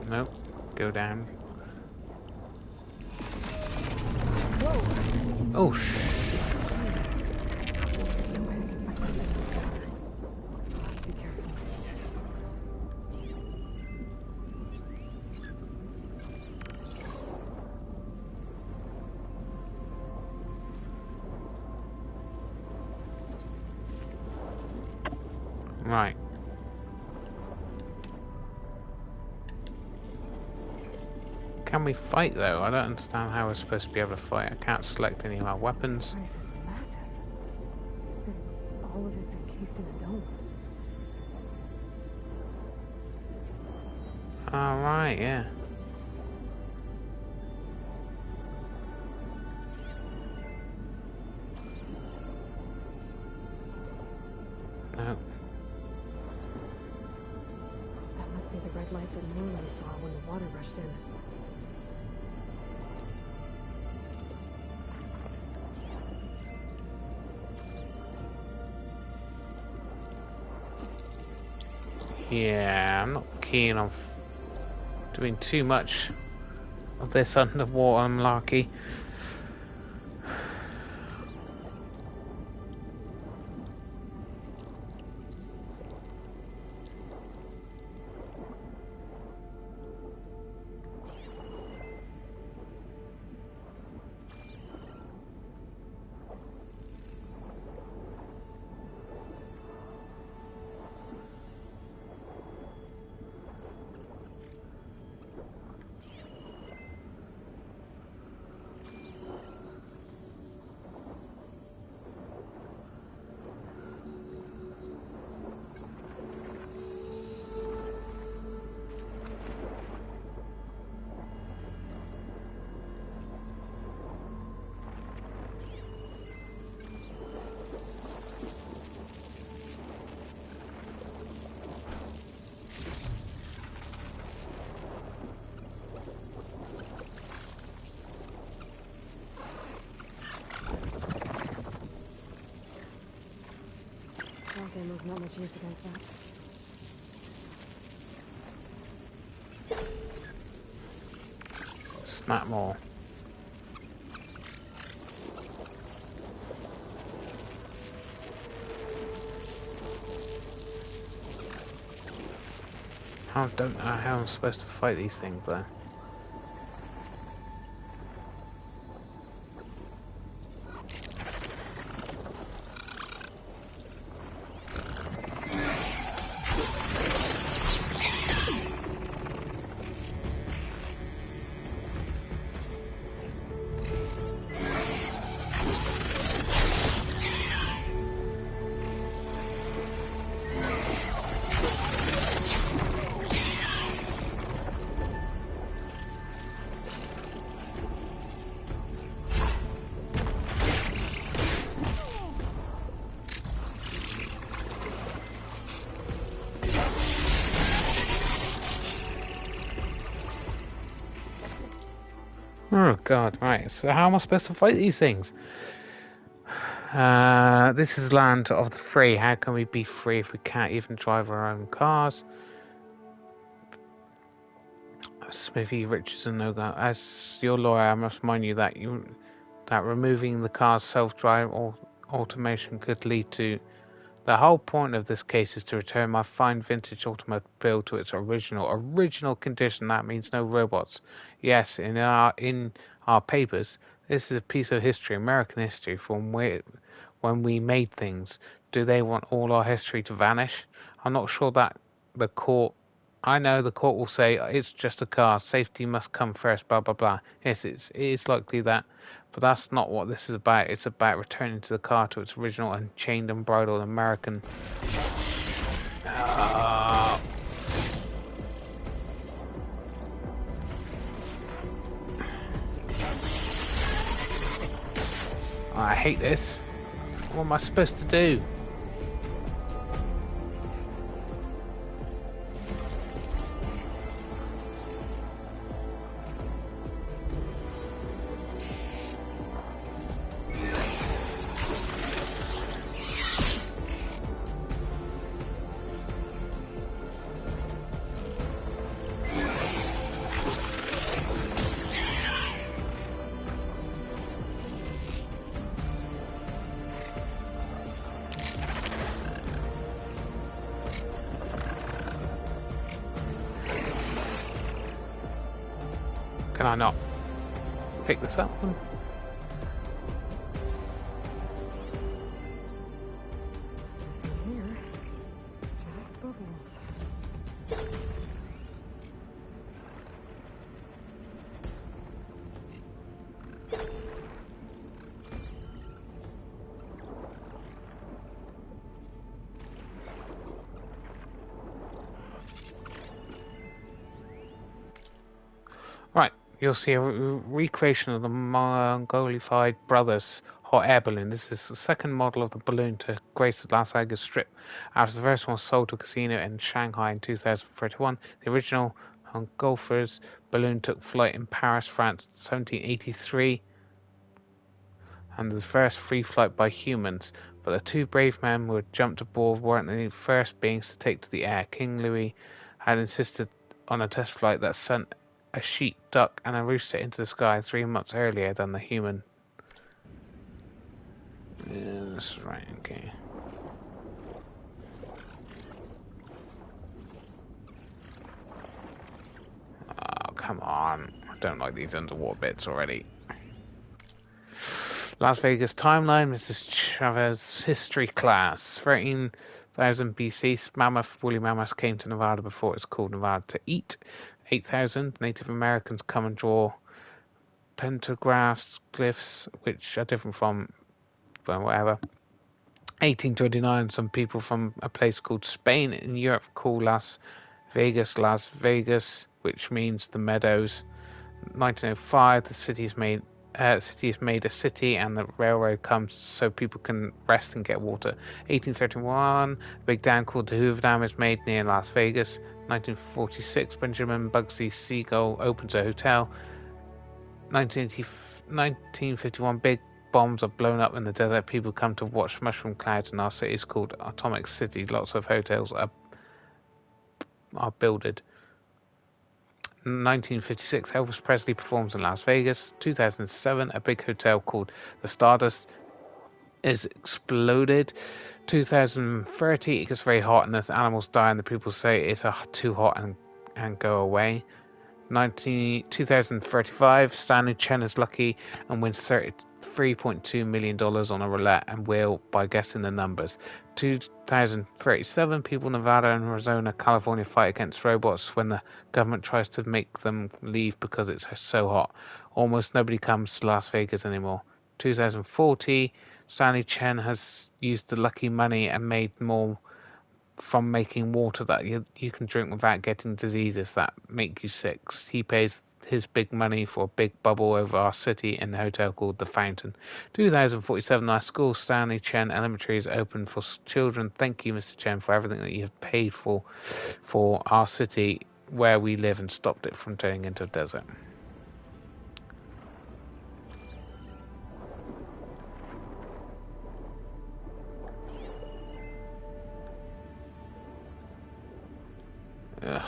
Nope, go down. Oh shh. Be careful. Right. Can we fight though? I don't understand how we're supposed to be able to fight. I can't select any of our weapons. This place is massive. And all of it's encased in a dome. Alright, yeah. No. That must be the red light that Merlin saw when the water rushed in. Yeah, I'm not keen on doing too much of this underwater malarkey. Death ammo's not much use against that. Snap more. I don't know how I'm supposed to fight these things though. Oh god, right, so how am I supposed to fight these things? This is land of the free. How can we be free if we can't even drive our own cars? Smithy Richardson, no go. As your lawyer, I must remind you that removing the car's self-drive or automation could lead to. The whole point of this case is to return my fine vintage automobile to its original condition. That means no robots. Yes, in our papers, this is a piece of history, American history, from when we made things. Do they want all our history to vanish? I'm not sure that the court. I know the court will say it's just a car. Safety must come first. Blah blah blah. Yes, it is likely that. But that's not what this is about. It's about returning to the car to its original unchained and bridled American. I hate this. What am I supposed to do? Can I not pick this up? Here, just bubbles. Right, you'll see a recreation of the Mongolified Brothers hot air balloon. This is the second model of the balloon to grace the Las Vegas Strip. After the first one was sold to a casino in Shanghai in 2031, the original Montgolfiers balloon took flight in Paris, France in 1783, and the first free flight by humans. But the two brave men who had jumped aboard weren't the first beings to take to the air. King Louis had insisted on a test flight that sent a sheep, duck, and a rooster into the sky 3 months earlier than the human. Yes, right, okay. Oh, come on. I don't like these underwater bits already. Las Vegas timeline, Mrs. Chavez history class. 13,000 BC, woolly mammoths came to Nevada before it's called Nevada to eat. 8,000 Native Americans come and draw pentagraphs, glyphs, which are different from whatever. 1829, some people from a place called Spain in Europe call Las Vegas, which means the meadows. 1905, the city is made a city, and the railroad comes so people can rest and get water. 1831, a big dam called the Hoover Dam is made near Las Vegas. 1946, Benjamin Bugsy Siegel opens a hotel. 1951, big bombs are blown up in the desert, people come to watch mushroom clouds in our city. It's called Atomic City. Lots of hotels are builded. 1956, Elvis Presley performs in Las Vegas. 2007, a big hotel called the Stardust is exploded. 2030, it gets very hot and the animals die and the people say it's too hot and go away. 2035, Stanley Chen is lucky and wins $33.2 million on a roulette and will by guessing the numbers. 2037, people in Nevada and Arizona, California fight against robots when the government tries to make them leave because it's so hot. Almost nobody comes to Las Vegas anymore. 2040, Stanley Chen has used the lucky money and made more from making water that you can drink without getting diseases that make you sick. He pays his big money for a big bubble over our city in the hotel called The Fountain. 2047, our school, Stanley Chen Elementary, is open for children. Thank you, Mr. Chen, for everything that you have paid for our city where we live and stopped it from turning into a desert. Ugh.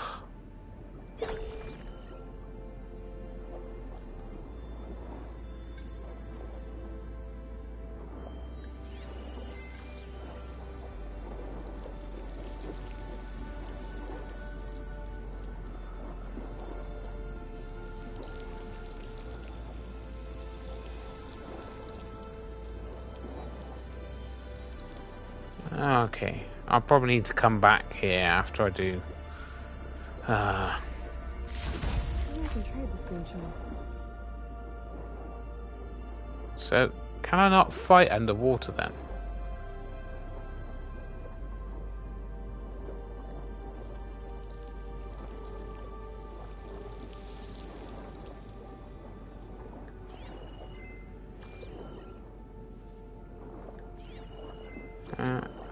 Okay, I'll probably need to come back here after I do. I can trade the screenshot. So, can I not fight underwater then?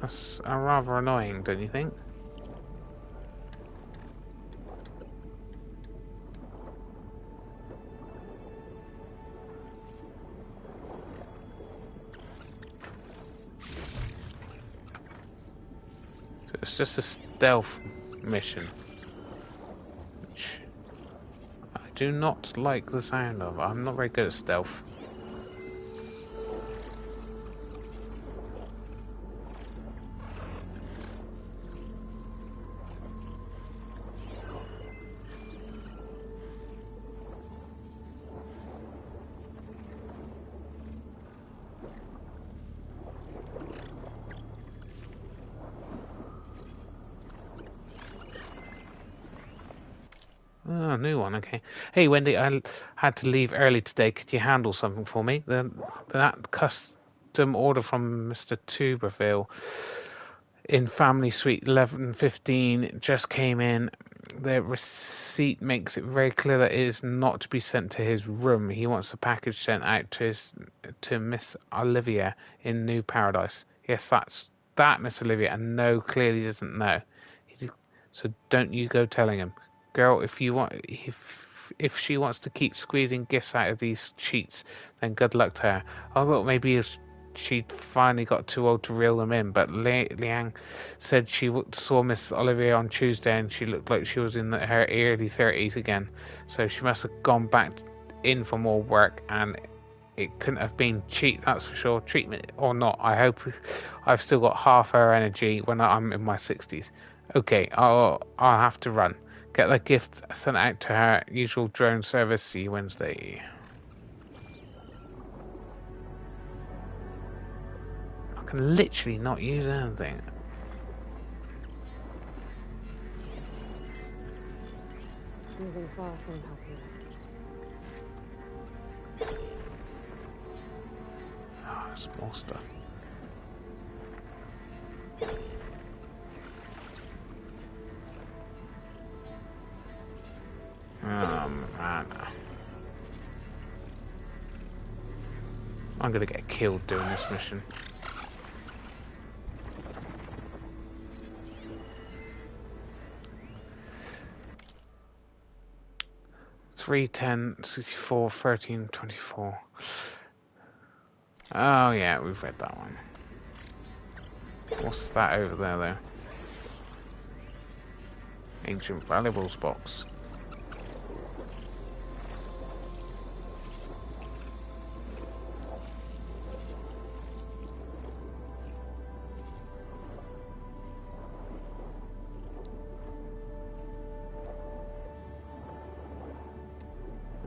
That's rather annoying, don't you think? So it's just a stealth mission, which I do not like the sound of. I'm not very good at stealth. Oh, new one, okay. Hey, Wendy, I had to leave early today. Could you handle something for me? That custom order from Mr. Tuberville in Family Suite 1115 just came in. The receipt makes it very clear that it is not to be sent to his room. He wants the package sent out to Miss Olivia in New Paradise. Yes, that's Miss Olivia, and no, clearly doesn't know. So don't you go telling him. Girl, if she wants to keep squeezing gifts out of these cheats, then good luck to her. I thought maybe she'd finally got too old to reel them in, but Liang said she saw Miss Olivia on Tuesday and she looked like she was in her early 30s again. So she must have gone back in for more work, and it couldn't have been cheat, that's for sure. Treatment or not, I hope I've still got half her energy when I'm in my 60s. Okay, I'll have to run. Get the gift sent out to her usual drone service. See you Wednesday. I can literally not use anything. Using frost won't help you. Oh, there's more stuff. Oh man, I'm gonna get killed doing this mission. Three, 10, 64, 13, 24. Oh yeah, we've read that one. What's that over there though? Ancient Valuables box.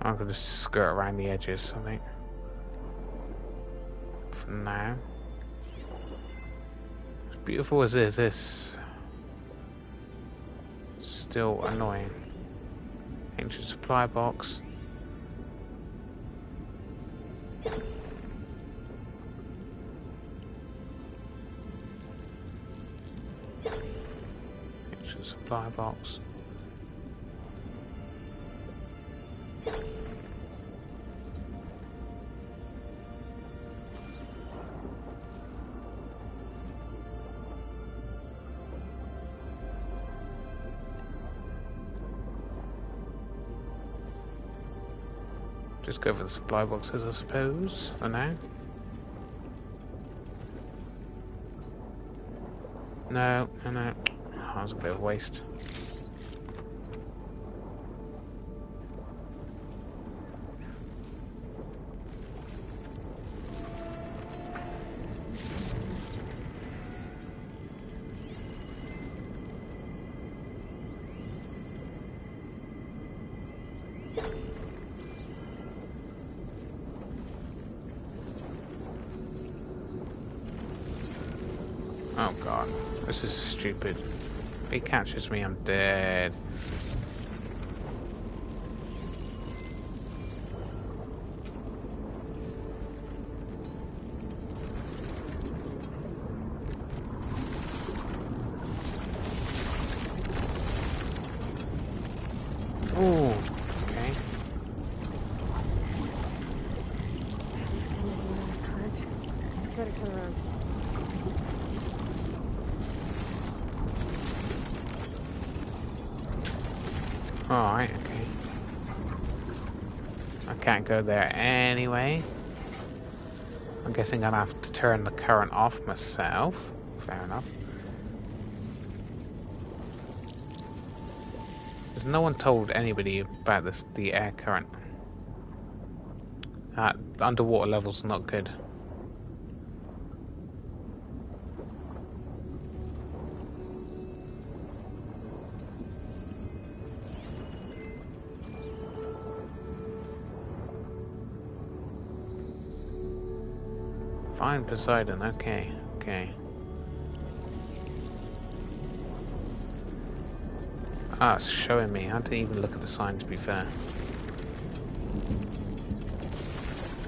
I'm gonna skirt around the edges, I think. For now. As beautiful as this still annoying. Ancient supply box. Ancient supply box. Just go for the supply boxes, I suppose, for now. No. That was a bit of a waste. Oh god, this is stupid. If he catches me, I'm dead. Ooh, okay. Try to turn around. Alright, okay. I can't go there anyway. I'm guessing I'll have to turn the current off myself. Fair enough. There's no one told anybody about this, the air current. Underwater levels are not good. Fine, Poseidon, okay. Ah, it's showing me. I didn't even look at the sign, to be fair.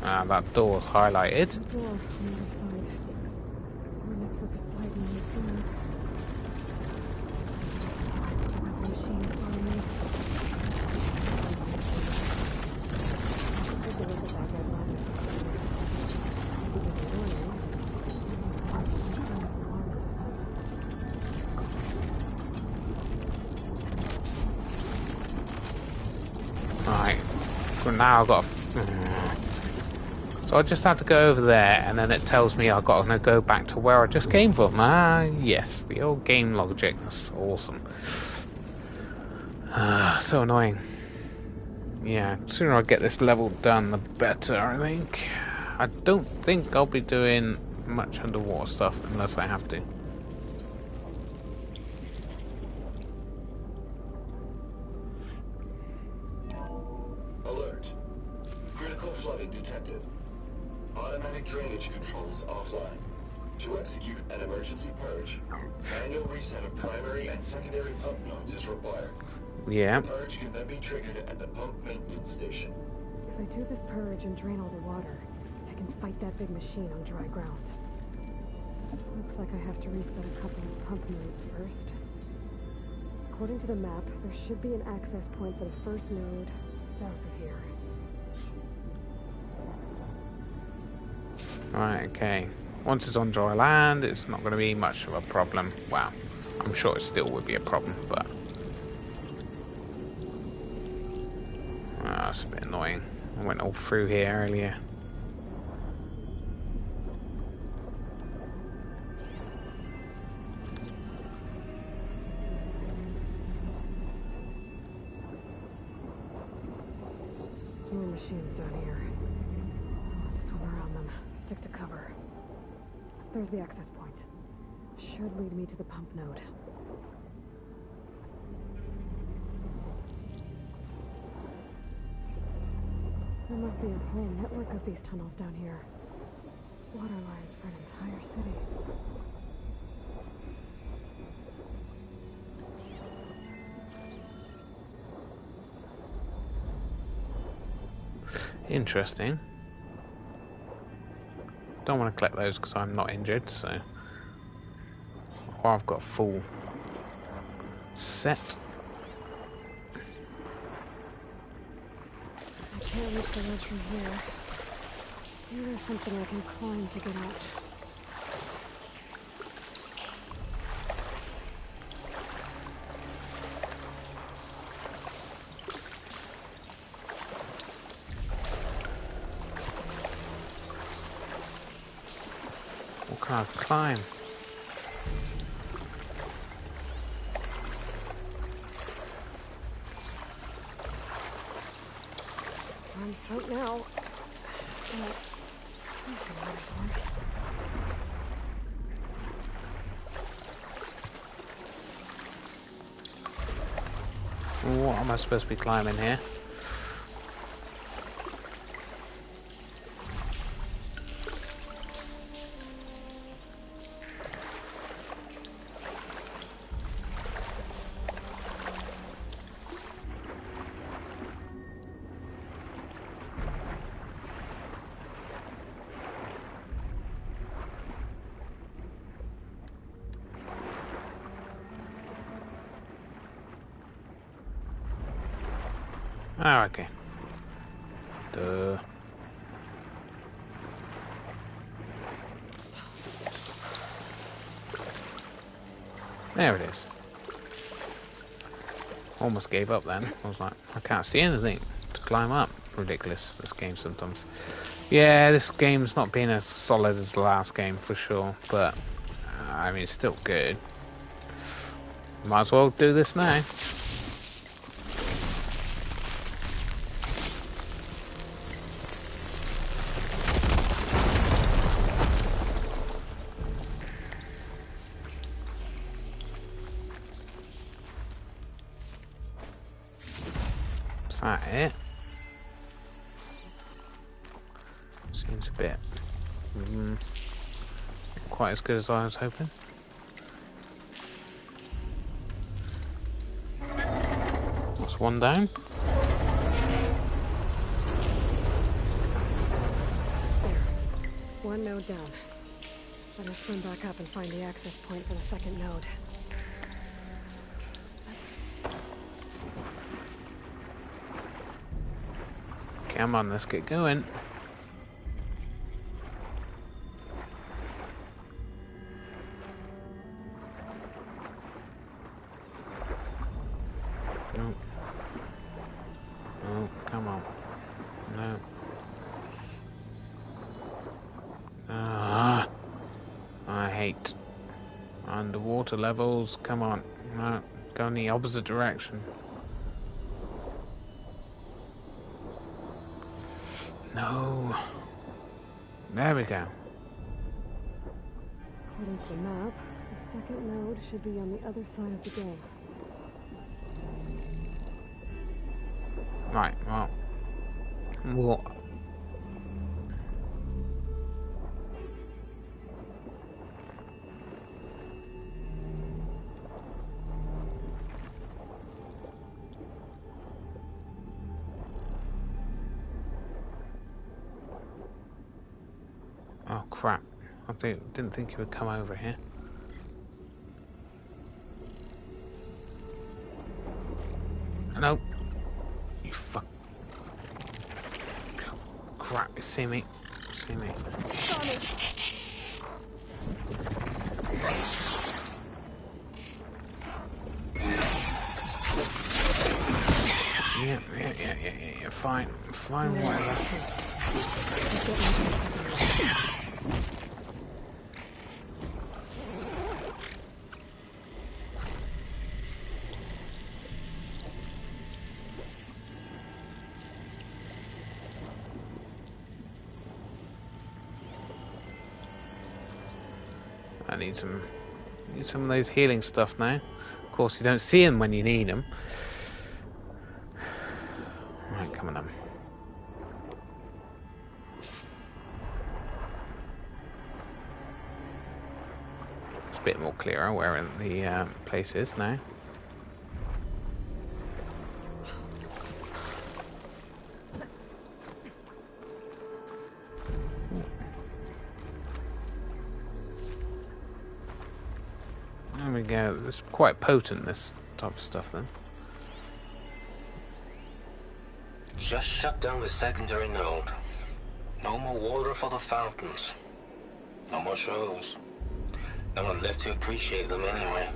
Ah, that door's highlighted. Door on the other side. Coordinates for Poseidon on the field. The machine on me. Take a look at that red line. Because the warning. Right. For now, I've got. So I just have to go over there, and then it tells me I've got to go back to where I just came from. Ah, yes, the old game logic. That's awesome. So annoying. Yeah, the sooner I get this level done, the better, I think. I don't think I'll be doing much underwater stuff unless I have to. Alert. Critical flooding detected. Automatic drainage controls offline. To execute an emergency purge, manual reset of primary and secondary pump nodes is required. Yeah. The purge can then be triggered at the pump maintenance station. If I do this purge and drain all the water, I can fight that big machine on dry ground. Looks like I have to reset a couple of pump nodes first. According to the map, there should be an access point for the first node south of here. Right, okay. Once it's on dry land, it's not going to be much of a problem. Wow. I'm sure it still would be a problem, but... That's a bit annoying. I went all through here earlier. machines down here. I'll have to swim around them. Stick to cover. There's the access point. Should lead me to the pump node. There must be a whole network of these tunnels down here. Water lines for an entire city. Interesting. Don't want to collect those because I'm not injured, so. Or I've got a full set. I can't reach the ledge from here. Maybe there's something I can climb to get out. What can I climb? I'm soaked now. But at least the water's warm. What am I supposed to be climbing here? Oh, okay. Duh. There it is. Almost gave up then. I was like, I can't see anything to climb up. Ridiculous, this game sometimes. Yeah, this game's not been as solid as the last game for sure, but I mean, it's still good. Might as well do this now. Is that it? Seems a bit not quite as good as I was hoping. That's one down. There. One node down. Better swim back up and find the access point for the second node. Come on, let's get going. No. No, come on. No. Ah, I hate underwater levels. Come on. No, go in the opposite direction. No. There we go. According to the map, the second node should be on the other side of the game. Right, well. What? Oh crap. I didn't think you would come over here. Nope. You fuck. Crap, you see me. See me. Yeah. Fine. Fine, whatever. I need some of those healing stuff now. Of course, you don't see them when you need them. Right, come on. It's a bit more clearer where the place is now. There we go. It's quite potent, this type of stuff, then. Just shut down the secondary node. No more water for the fountains. No more shows. No one left to appreciate them anyway.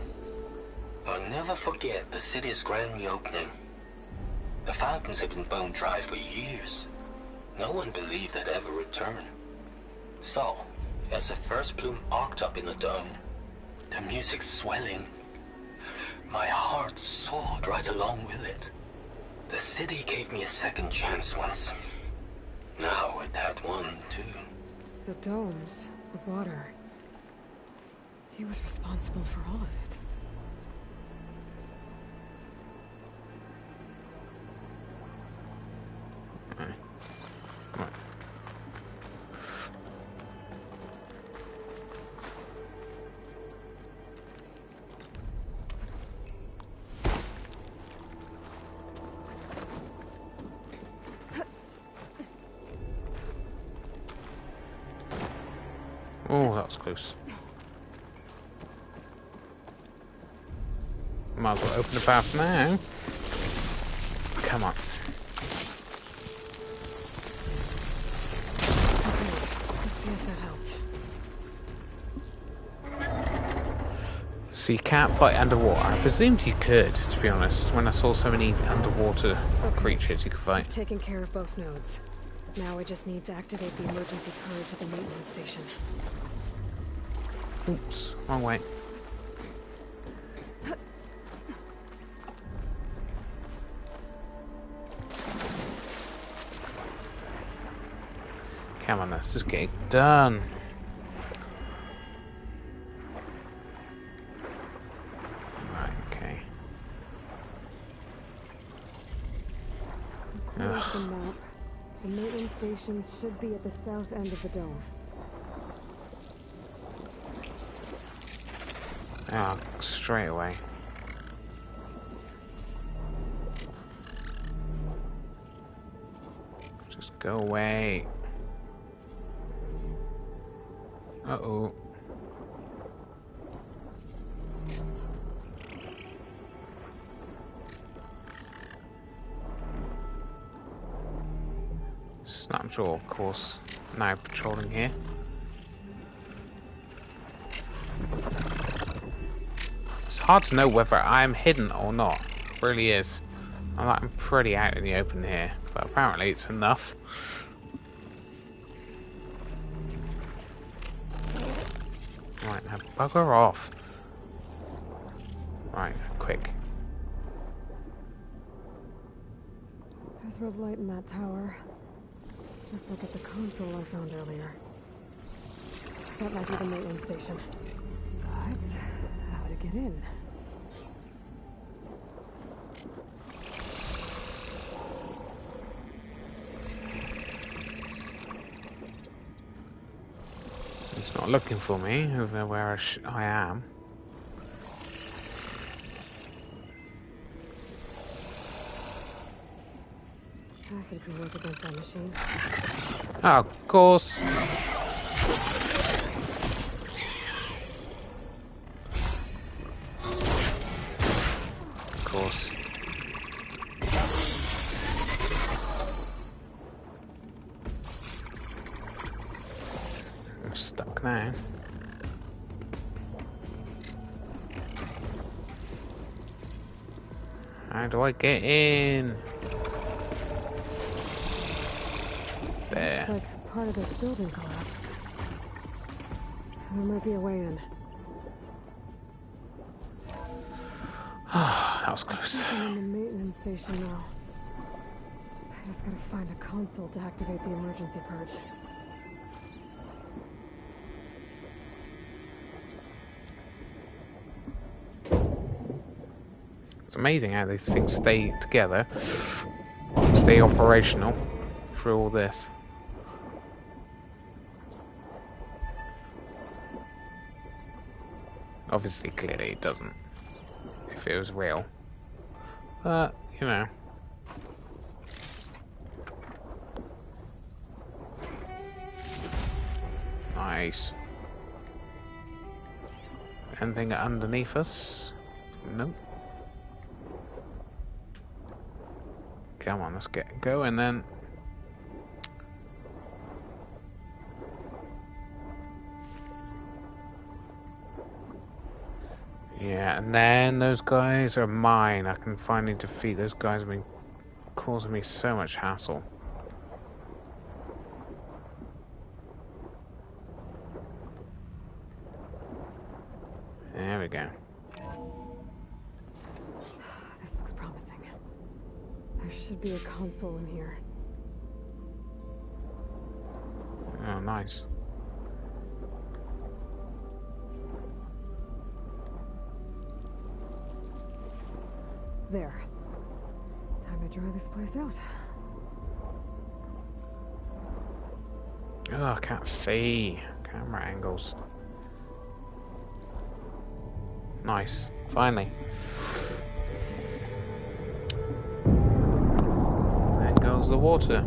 I'll never forget the city's grand reopening. The fountains had been bone dry for years. No one believed they'd ever return. So, as the first bloom arced up in the dome, the music swelling, my heart soared right along with it. The city gave me a second chance once. Now it had one, too. The domes, the water. He was responsible for all of it. Oh, that was close. Might as well open the path now. Come on. Okay, let's see if that helped. So you can't fight underwater. I presumed you could, to be honest. When I saw so many underwater creatures you could fight. Taking care of both nodes. Now we just need to activate the emergency purge at the maintenance station. Oops, wrong way. Come on, let's just get it done. Right, okay. According to the map, the maintenance stations should be at the south end of the dome. Ah, straight away. Just go away. Uh-oh. Snapjaw, of course, now patrolling here. It's hard to know whether I'm hidden or not. It really is. I'm pretty out in the open here, but apparently it's enough. Right, now bugger off. Right, quick. There's red light in that tower. Just like at the console I found earlier. That might be the maintenance station. But how to get in? It's not looking for me over where I am. Acid can work against that machine. Oh, of course. Of course. I'm stuck now. How do I get in? There. Looks like part of this building collapsed. There might be a way in. That was close. I'm in the maintenance station now. I just gotta find a console to activate the emergency purge. It's amazing how these things stay together, stay operational through all this. Obviously, clearly it doesn't, if it was real. But, you know. Nice. Anything underneath us? Nope. Come on, let's get going then. Yeah, and then those guys are mine. I can finally defeat those guys. Have been causing me so much hassle. There we go. This looks promising. There should be a console in here. Oh, nice. There. Time to dry this place out. Oh, I can't see. Camera angles. Nice. Finally. There goes the water.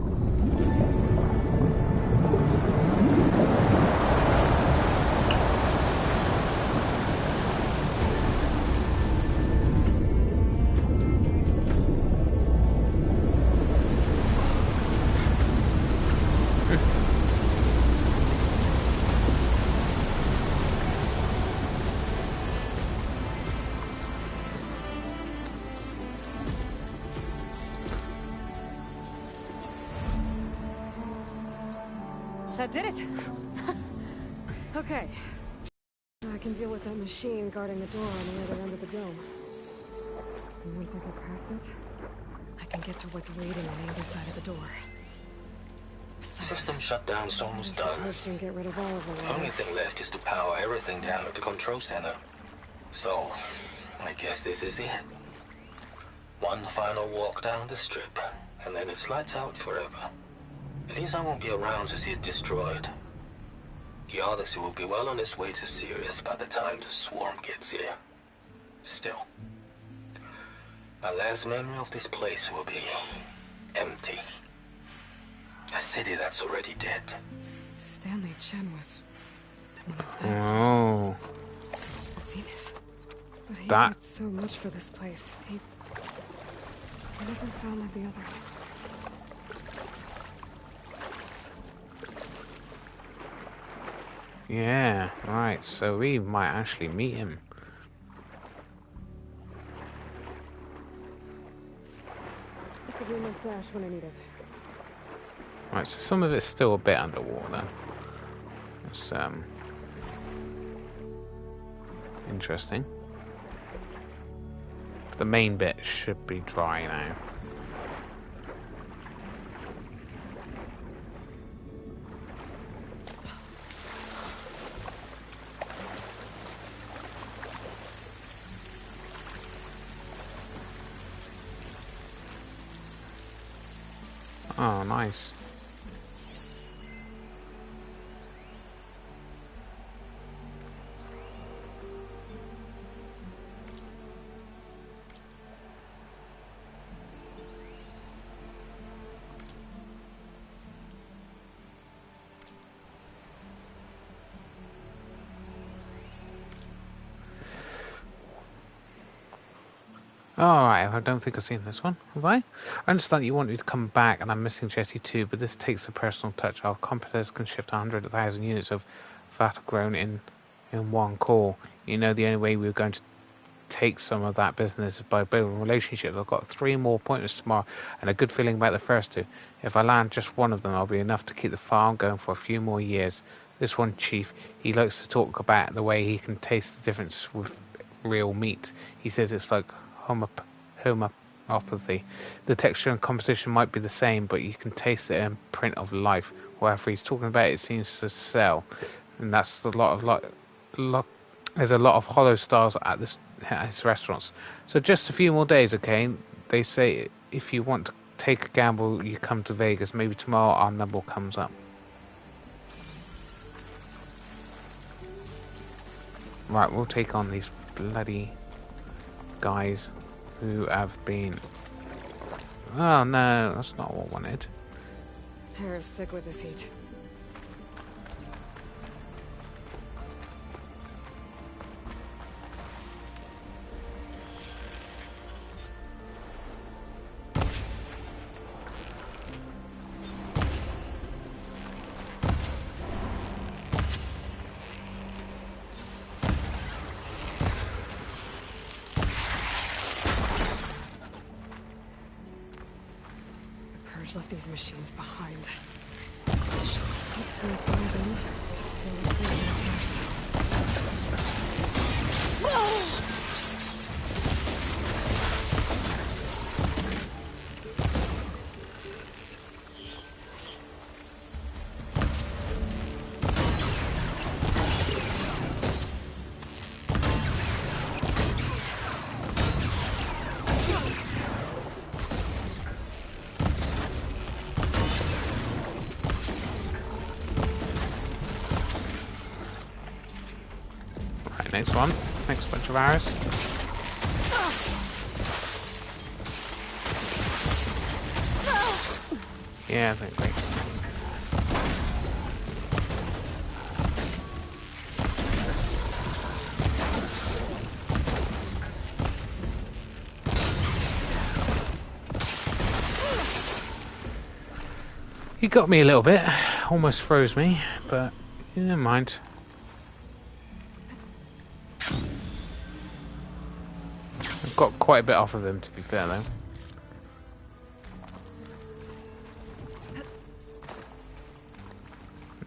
That did it! Okay. I can deal with that machine guarding the door on the other end of the dome. And once I get past it, I can get to what's waiting on the other side of the door. System shutdown's almost done. And get rid of all of The only thing left is to power everything down at the control center. So, I guess this is it. One final walk down the strip, and then it's lights out forever. At least I won't be around to see it destroyed. The Odyssey will be well on its way to Sirius by the time the swarm gets here. Still, my last memory of this place will be empty. A city that's already dead. Stanley Chen was one of them. Oh. Zenith. But he That- did so much for this place. He doesn't sound like the others. Yeah, right, so we might actually meet him. This will be my stash when I need it. Right, so some of it's still a bit underwater then. It's interesting. The main bit should be dry now. Oh, nice. Alright, I don't think I've seen this one, have I? I understand that you want me to come back and I'm missing Jesse too, but this takes a personal touch. Our competitors can shift 100,000 units of VAT grown in one call. You know, the only way we're going to take some of that business is by building relationships. I've got 3 more appointments tomorrow and a good feeling about the first 2. If I land just one of them, I'll be enough to keep the farm going for a few more years. This one, Chief, he likes to talk about the way he can taste the difference with real meat. He says it's like homeopathy. The texture and composition might be the same, but you can taste the imprint of life. Whatever he's talking about, it seems to sell, and that's a lot There's a lot of hollow stars at this restaurants. So just a few more days, okay? They say if you want to take a gamble, you come to Vegas. Maybe tomorrow our number comes up. Right, we'll take on these bloody guys who have been... Oh no, that's not what I wanted. Tara's sick with this heat. Left these machines behind. Let's see if one of them will clear them first. Next one. Next bunch of arrows. Yeah, I think great. He got me a little bit. Almost froze me, but never mind. Got quite a bit off of him, to be fair, though.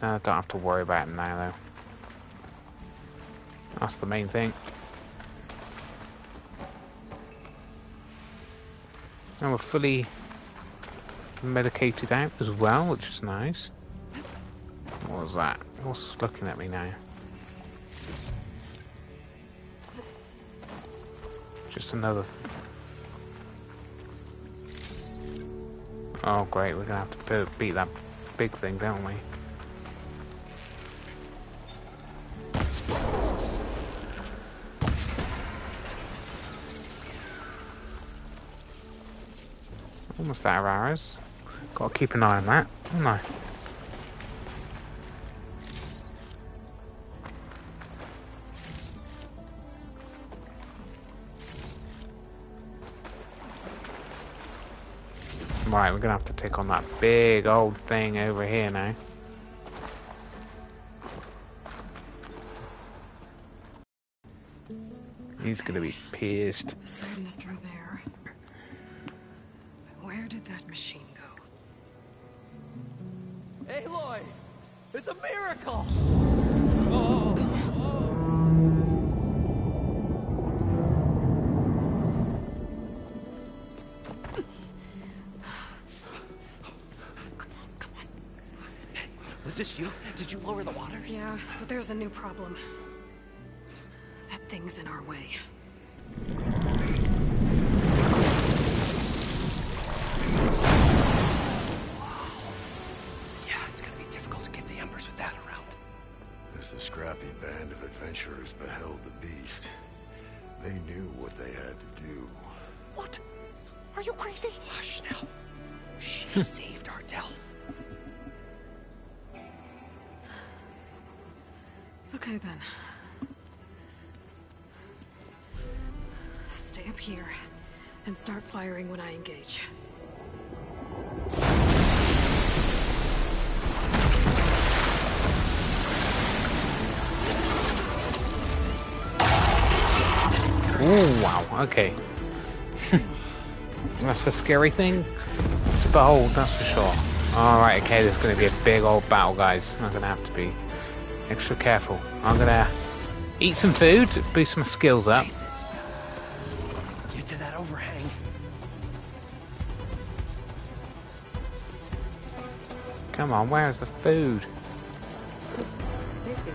No, I don't have to worry about him now, though. That's the main thing. And we're fully medicated out as well, which is nice. What was that? What's looking at me now? Just another... Oh great, we're gonna have to beat that big thing, don't we? Almost out of arrows. Gotta keep an eye on that, haven't I? Right, we're gonna have to take on that big old thing over here now. He's gonna be pissed. Poseidon is through there. Where did that machine go? Aloy! It's a miracle! Was this you? Did you lower the waters? Yeah, but there's a new problem. That thing's in our way. Yeah, it's gonna be difficult to get the embers with that around. As the scrappy band of adventurers beheld the beast, they knew what they had to do. What? Are you crazy? Hush now. She saved our Delph. Okay then. Stay up here and start firing when I engage. Oh wow, okay. That's a scary thing to behold, that's for sure. Alright, okay, there's gonna be a big old battle, guys. I'm gonna have to be extra careful. I'm gonna eat some food, boost my skills up. Get to that overhang. Come on, where's the food? Tasty.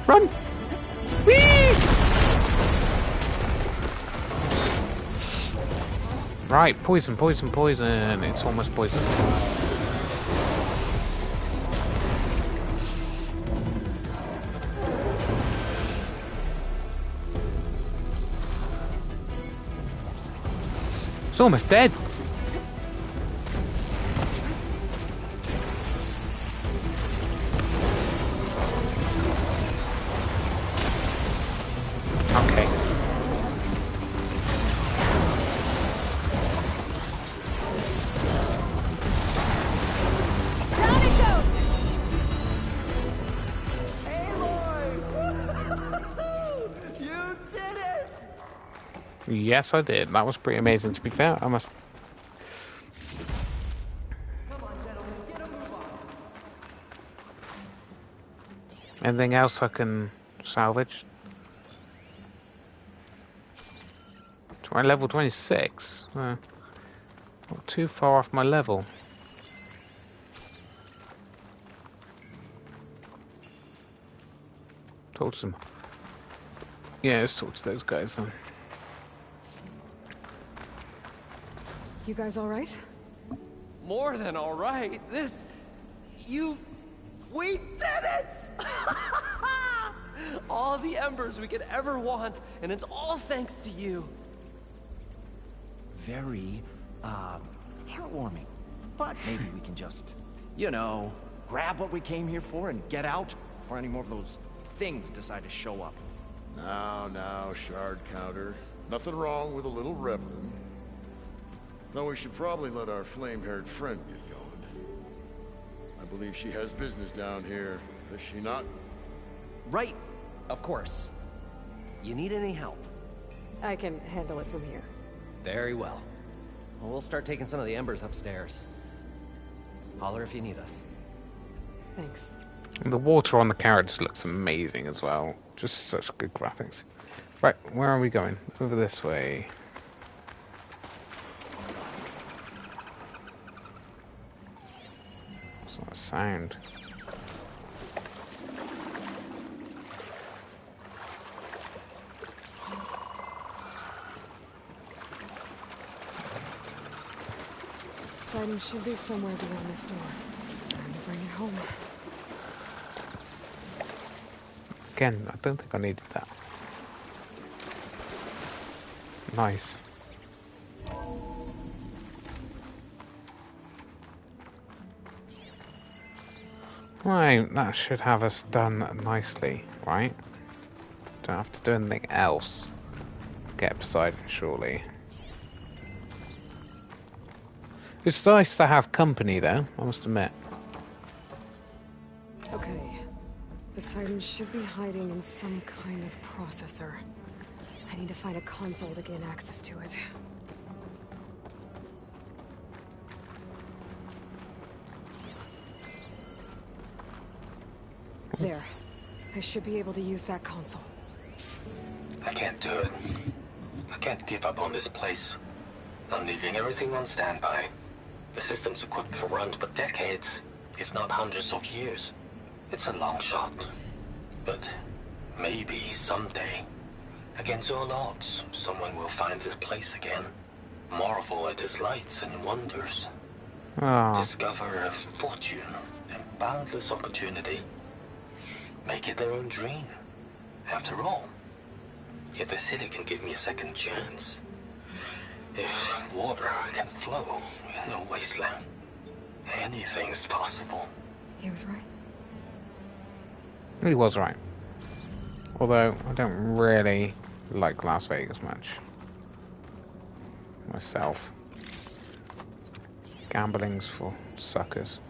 Run! Whee! Right, poison, poison, poison. It's almost poison. It's almost dead. Okay. Down it goes! Aloy! You did it! Yes, I did. That was pretty amazing, to be fair. I must. Come on, gentlemen, get a move on. Anything else I can salvage? Level 26. Not too far off my level. Talk to them. Yeah, let's talk to those guys then. You guys all right? More than all right. We did it! All the embers we could ever want, and it's all thanks to you. Very, heartwarming. But maybe we can just, you know, grab what we came here for and get out before any more of those things decide to show up. Now, shard counter. Nothing wrong with a little reveling. Though we should probably let our flame-haired friend get going. I believe she has business down here, does she not? Right, of course. You need any help? I can handle it from here. Very well. Well, we'll start taking some of the embers upstairs. Holler if you need us. Thanks. And the water on the characters looks amazing as well. Just such good graphics. Right, where are we going? Over this way. What's that sound? Siding should be somewhere beyond this door. Time to bring it home. Again, I don't think I needed that. Nice. Right, that should have us done nicely, right? Don't have to do anything else. Get Poseidon, surely. It's nice to have company, though, I must admit. Okay. Poseidon should be hiding in some kind of processor. I need to find a console to gain access to it. There. I should be able to use that console. I can't do it. I can't give up on this place. I'm leaving everything on standby. The system's equipped for runs for decades, if not hundreds of years. It's a long shot. But maybe someday, against all odds, someone will find this place again. Marvel at its lights and wonders. Discover a fortune and boundless opportunity. Make it their own dream. After all, if the city can give me a second chance, if water can flow in a wasteland, anything's possible. He was right. He was right. Although, I don't really like Las Vegas much. Myself. Gambling's for suckers.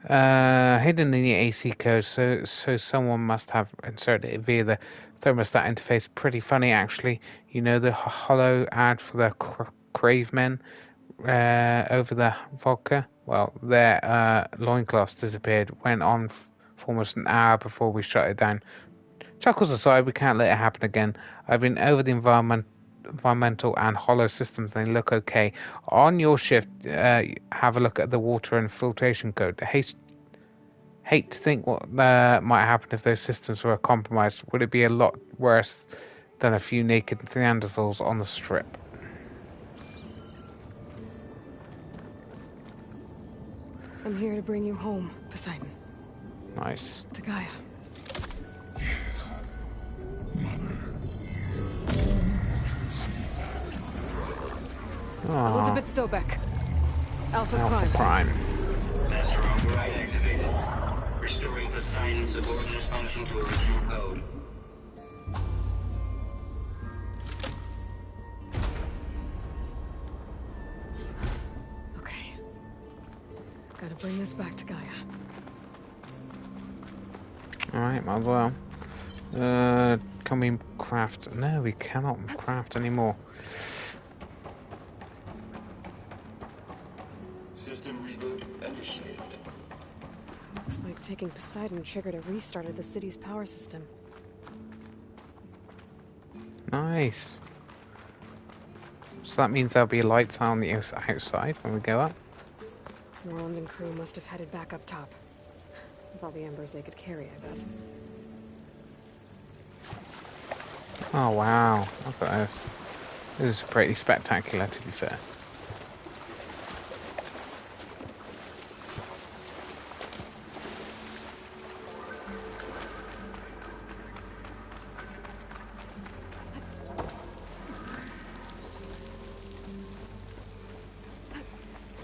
Hidden in the AC code, so someone must have inserted it via the thermostat interface. Pretty funny, actually. You know the hollow ad for the Crave Men over the vodka? Well, their loincloths disappeared. Went on for almost an hour before we shut it down. Chuckles aside, we can't let it happen again. I've been over the environmental and hollow systems. They look okay. On your shift, have a look at the water and filtration code. Hate to think what might happen if those systems were compromised. Would it be a lot worse than a few naked Neanderthals on the strip? I'm here to bring you home, Poseidon. Nice. To Gaia. Aww. Elizabeth Sobek. Alpha Alpha Prime. Prime. Master override activated. Restoring Poseidon's subordinate function to original code. Okay. Gotta bring this back to Gaia. Alright, might as well. Can we craft? No, we cannot craft anymore. System reboot initiated. Looks like taking Poseidon triggered a restart of the city's power system. Nice. So that means there'll be lights on the outside when we go up. Morland and crew must have headed back up top. With all the embers they could carry, I bet. Oh wow, look at this. This is pretty spectacular, to be fair.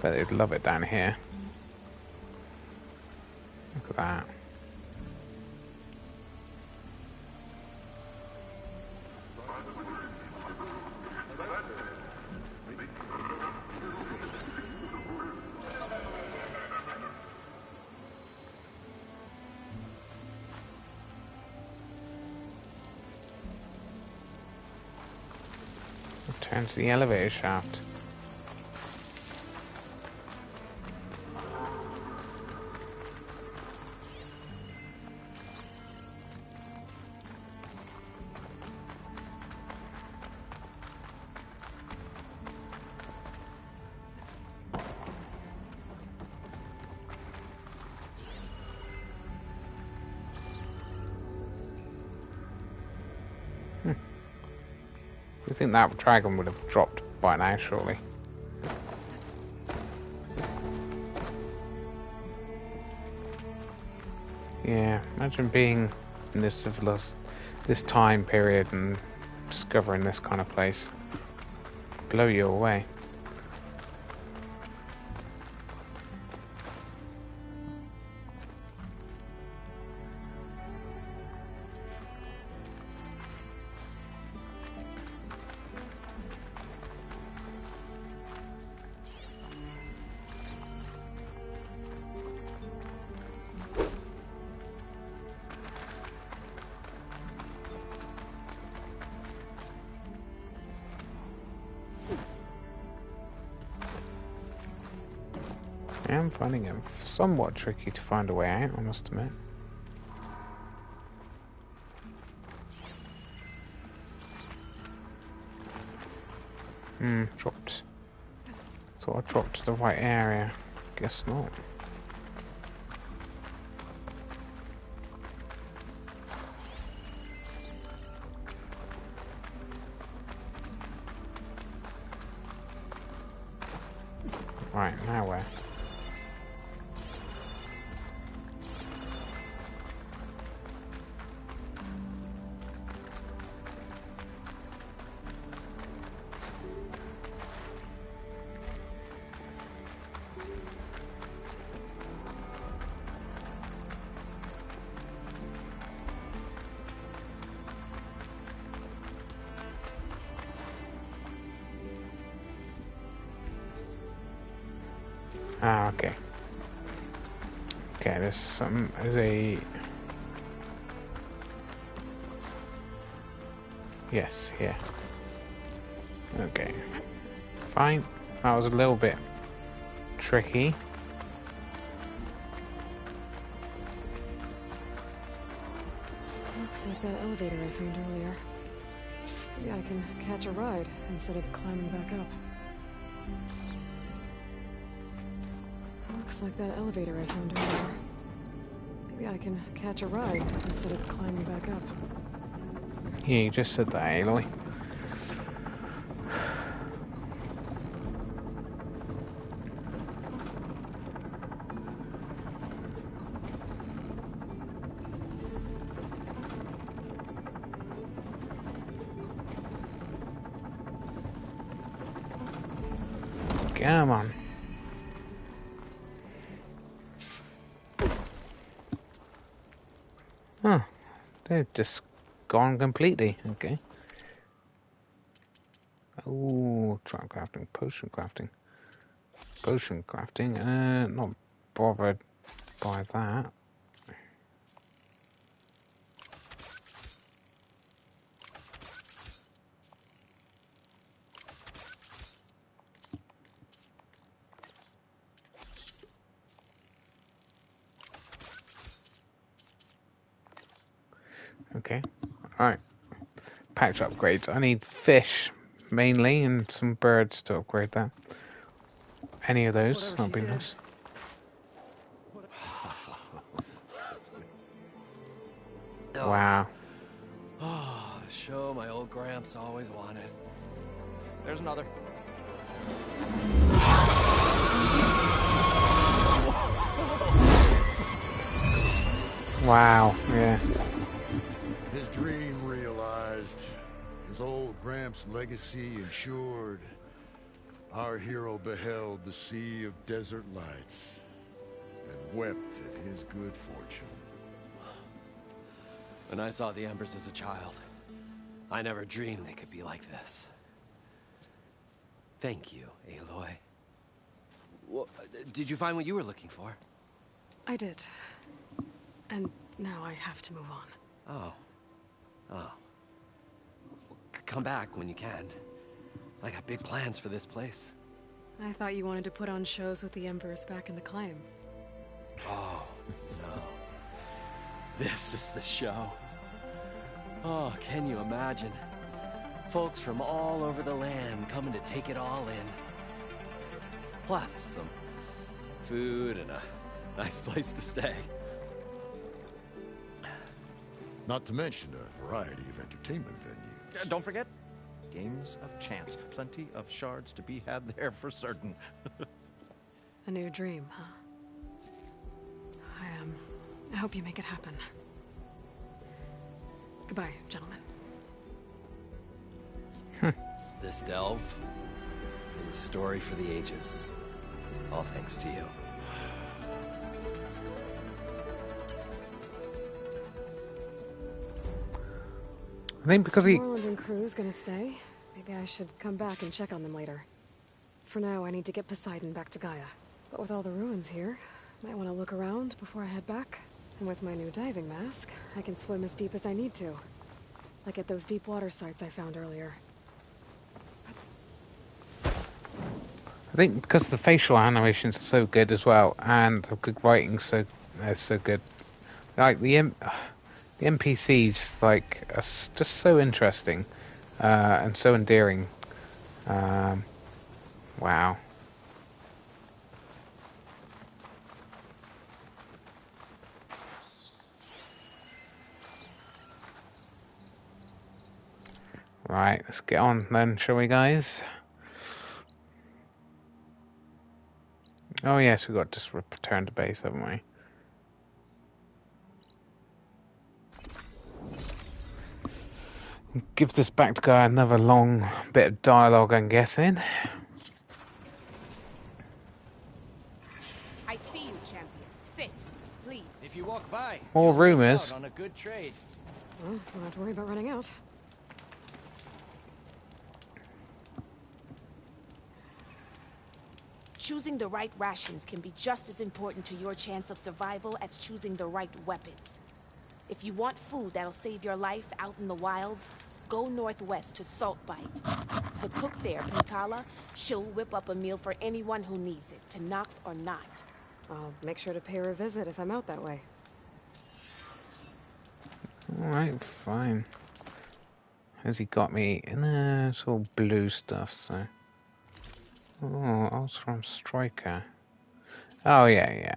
Bet they'd love it down here. Look at that. Turn to the elevator shaft. I think that dragon would have dropped by now, surely. Yeah, imagine being in this time period and discovering this kind of place. Blow you away. I am finding it somewhat tricky to find a way out, I must admit. Dropped. Thought I dropped to the right area. Guess not. Right, now where? Ah, okay. Okay, there's a... Yes, here. Okay. Fine. That was a little bit tricky. Looks like that elevator I found earlier. Maybe I can catch a ride instead of climbing back up. Looks like that elevator I found earlier. Maybe I can catch a ride instead of climbing back up. Yeah, you just said that, Aloy. Come on. Huh. They've just gone completely. Okay. Oh, trap crafting, potion crafting. Potion crafting. Not bothered by that. Okay. Alright. Patch upgrades. I need fish, mainly, and some birds to upgrade that. Any of those, that'd be nice. Wow. Oh, the show my old Gramps always wanted. There's another. Wow, yeah. His dream realized, his old Gramps' legacy ensured. Our hero beheld the sea of desert lights and wept at his good fortune. When I saw the embers as a child, I never dreamed they could be like this. Thank you, Aloy. Well, did you find what you were looking for? I did. And now I have to move on. Oh. Oh. Come back when you can. I got big plans for this place. I thought you wanted to put on shows with the Embers back in the claim. Oh, no. This is the show. Oh, can you imagine? Folks from all over the land coming to take it all in. Plus some food and a nice place to stay. Not to mention a variety of entertainment venues. Don't forget, games of chance. Plenty of shards to be had there for certain. A new dream, huh? I hope you make it happen. Goodbye, gentlemen. This delve is a story for the ages. All thanks to you. I think because he... Moreland and crew's gonna stay. Maybe I should come back and check on them later. For now, I need to get Poseidon back to Gaia. But with all the ruins here, might want to look around before I head back. And with my new diving mask, I can swim as deep as I need to. Like at those deep water sites I found earlier. I think because the facial animations are so good as well, and the good writing so good. Like the NPCs like are just so interesting and so endearing. Wow. Right, let's get on then, shall we, guys? Oh yes, we got to just return to base, haven't we? Give this back to guy another long bit of dialogue, I'm guessing. I see you, champion. Sit, please. If you walk by, More you'll miss rumors. out on a good trade. Well, don't have to worry about running out. Choosing the right rations can be just as important to your chance of survival as choosing the right weapons. If you want food that'll save your life out in the wilds, go northwest to Saltbite. The cook there, Pintala, she'll whip up a meal for anyone who needs it, to Nox or not. I'll make sure to pay her a visit if I'm out that way. Alright, fine. Has he got me in there? It's all blue stuff, so... Oh, I was from Striker. Oh, yeah, yeah.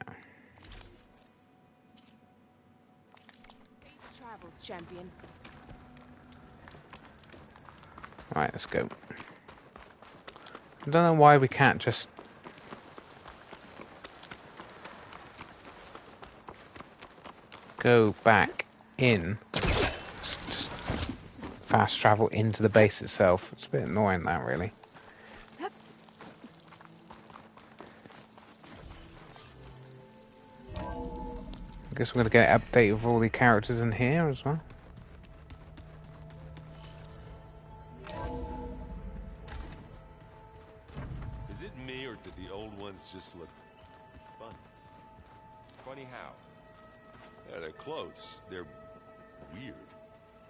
champion. Right, let's go. I don't know why we can't just go back in. Just fast travel into the base itself. It's a bit annoying, that, really. I guess we're going to get an update of all the characters in here as well. Is it me, or did the old ones just look fun? Funny how? Yeah, their clothes, they're weird.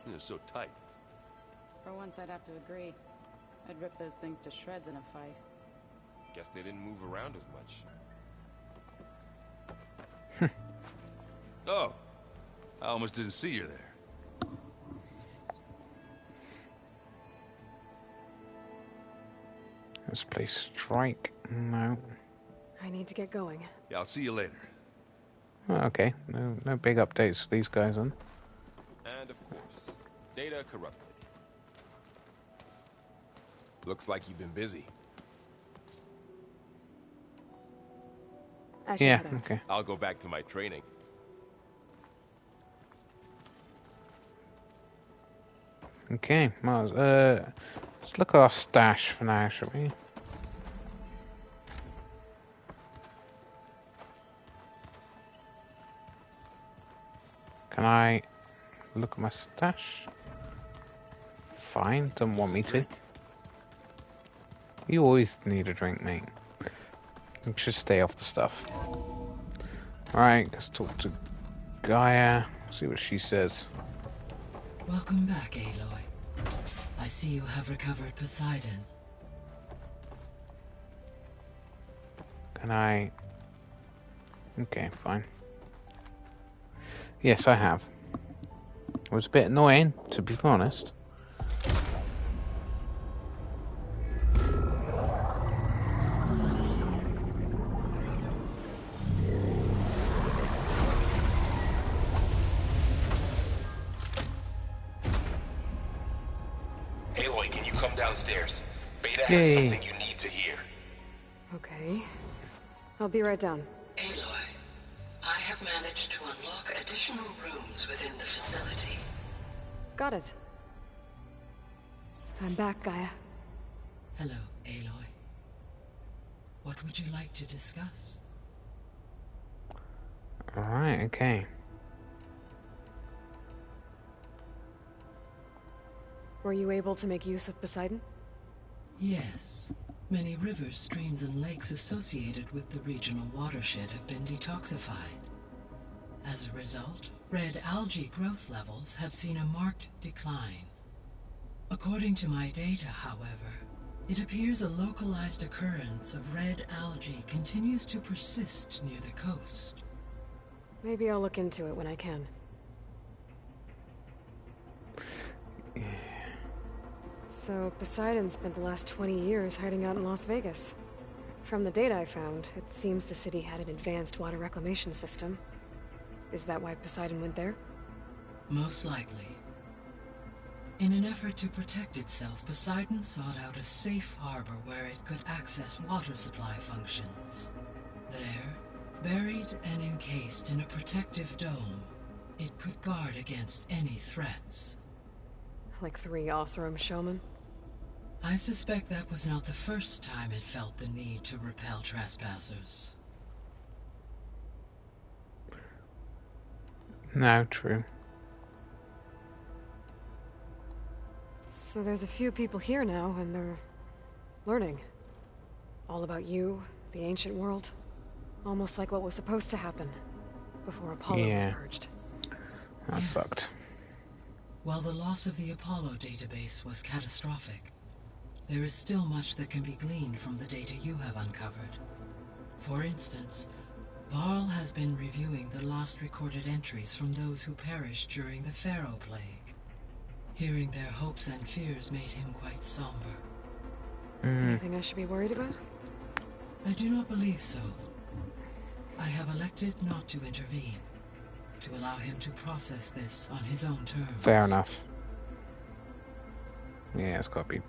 They're so tight. For once, I'd have to agree. I'd rip those things to shreds in a fight. Guess they didn't move around as much. Oh, I almost didn't see you there. Let's play Strike. No. I need to get going. Yeah, I'll see you later. Oh, okay, no big updates for these guys then. And of course, data corrupted. Looks like you've been busy. I should Yeah, head out. okay. I'll go back to my training. Okay, Mars. Let's look at our stash for now, shall we? Can I look at my stash? Fine, don't want me to. You always need a drink, mate. You should stay off the stuff. Alright, let's talk to Gaia. See what she says. Welcome back, Aloy. I see you have recovered Poseidon. Can I... Okay, fine. Yes, I have. It was a bit annoying, to be honest. Aloy, can you come downstairs? Beta has something you need to hear. Okay. I'll be right down. Aloy, I have managed to unlock additional rooms within the facility. Got it. I'm back, Gaia. Hello, Aloy. What would you like to discuss? Alright, okay. Were you able to make use of Poseidon? Yes. Many rivers, streams, and lakes associated with the regional watershed have been detoxified. As a result, red algae growth levels have seen a marked decline. According to my data, however, it appears a localized occurrence of red algae continues to persist near the coast. Maybe I'll look into it when I can. So, Poseidon spent the last 20 years hiding out in Las Vegas. From the data I found, it seems the city had an advanced water reclamation system. Is that why Poseidon went there? Most likely. In an effort to protect itself, Poseidon sought out a safe harbor where it could access water supply functions. There, buried and encased in a protective dome, it could guard against any threats. Like 3 Oseram showmen? I suspect that was not the first time it felt the need to repel trespassers. No, true. So there's a few people here now, and they're learning. All about you, the ancient world. Almost like what was supposed to happen before Apollo was purged. That sucked. While the loss of the Apollo database was catastrophic, there is still much that can be gleaned from the data you have uncovered. For instance, Varl has been reviewing the last recorded entries from those who perished during the Pharaoh Plague. Hearing their hopes and fears made him quite somber. Anything I should be worried about? I do not believe so. I have elected not to intervene. to allow him to process this on his own terms. Fair enough. Yeah, it's got to be.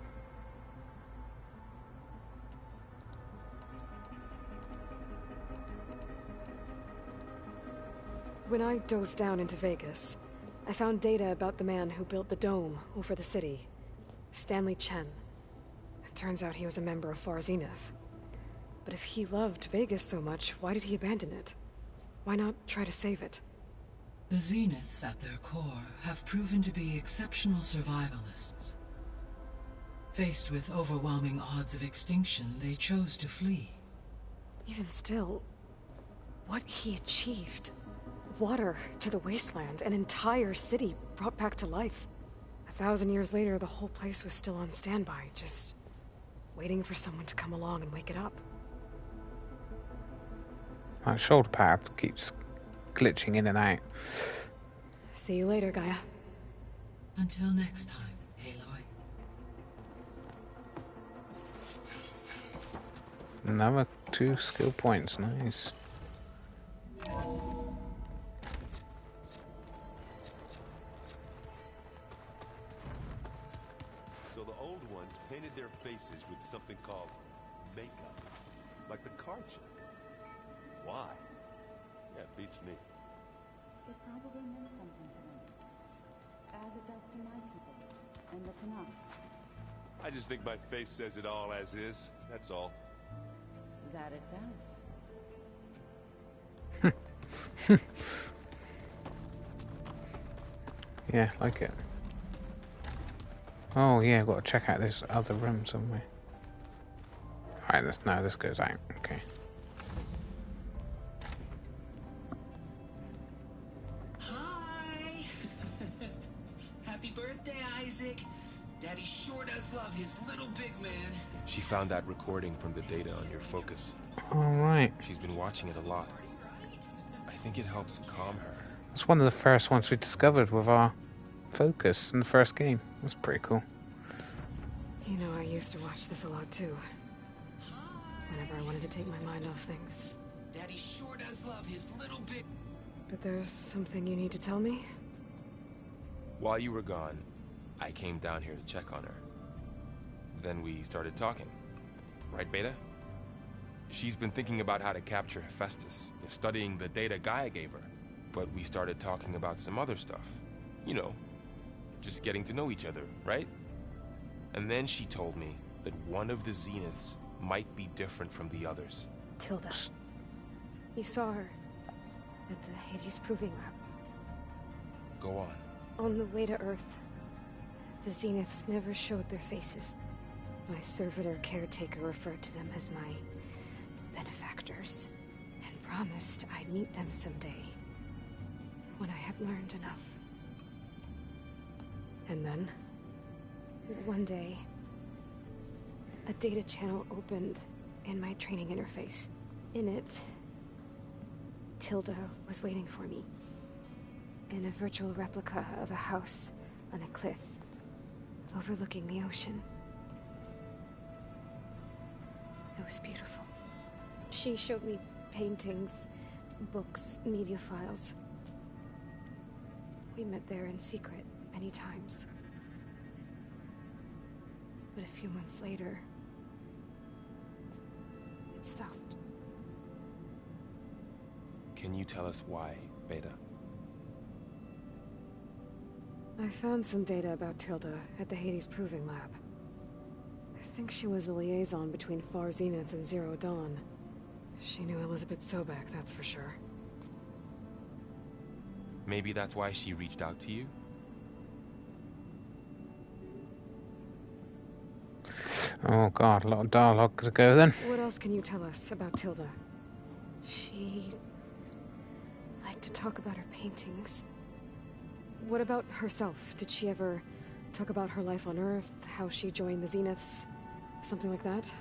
When I dove down into Vegas, I found data about the man who built the dome over the city, Stanley Chen. It turns out he was a member of Far Zenith. But if he loved Vegas so much, why did he abandon it? Why not try to save it? The Zeniths at their core have proven to be exceptional survivalists. Faced with overwhelming odds of extinction, they chose to flee. Even still, what he achieved. Water to the wasteland, an entire city brought back to life. 1,000 years later, the whole place was still on standby, just waiting for someone to come along and wake it up. My shoulder pad keeps glitching in and out. See you later, Gaia. Until next time, Aloy. Another 2 skill points, nice. So the old ones painted their faces with something called makeup, like the card show. Why? Yeah, it beats me. It probably meant something to them, as it does to my people and the Tanakh. I just think my face says it all as is, that's all. That it does. Yeah, like it. Oh yeah, I've got to check out this other room somewhere. Alright, this goes out. Okay. Hi! Happy birthday, Isaac. Daddy sure does love his little big man. She found that recording from the data on your focus. Alright. She's been watching it a lot. I think it helps calm her. It's one of the first ones we discovered with our focus in the first game. That's pretty cool. You know, I used to watch this a lot too. Whenever I wanted to take my mind off things. Daddy sure does love his little big... But there's something you need to tell me? While you were gone, I came down here to check on her. Then we started talking. Right, Beta? She's been thinking about how to capture Hephaestus, studying the data Gaia gave her. But we started talking about some other stuff. You know, just getting to know each other, right? And then she told me that one of the Zeniths might be different from the others. Tilda. You saw her at the Hades Proving Lab. Go on. On the way to Earth, the Zeniths never showed their faces. My servitor caretaker referred to them as my benefactors, and promised I'd meet them someday, when I had learned enough. And then? One day, a data channel opened in my training interface. In it, Tilda was waiting for me, in a virtual replica of a house on a cliff, overlooking the ocean. It was beautiful. She showed me paintings, books, media files. We met there in secret many times. But a few months later, it stopped. Can you tell us why, Beta? I found some data about Tilda at the Hades Proving Lab. I think she was the liaison between Far Zenith and Zero Dawn. She knew Elizabeth Sobek, that's for sure. Maybe that's why she reached out to you? Oh god, a lot of dialogue to go then. What else can you tell us about Tilda? She liked to talk about her paintings. What about herself? Did she ever talk about her life on Earth, how she joined the Zeniths, something like that?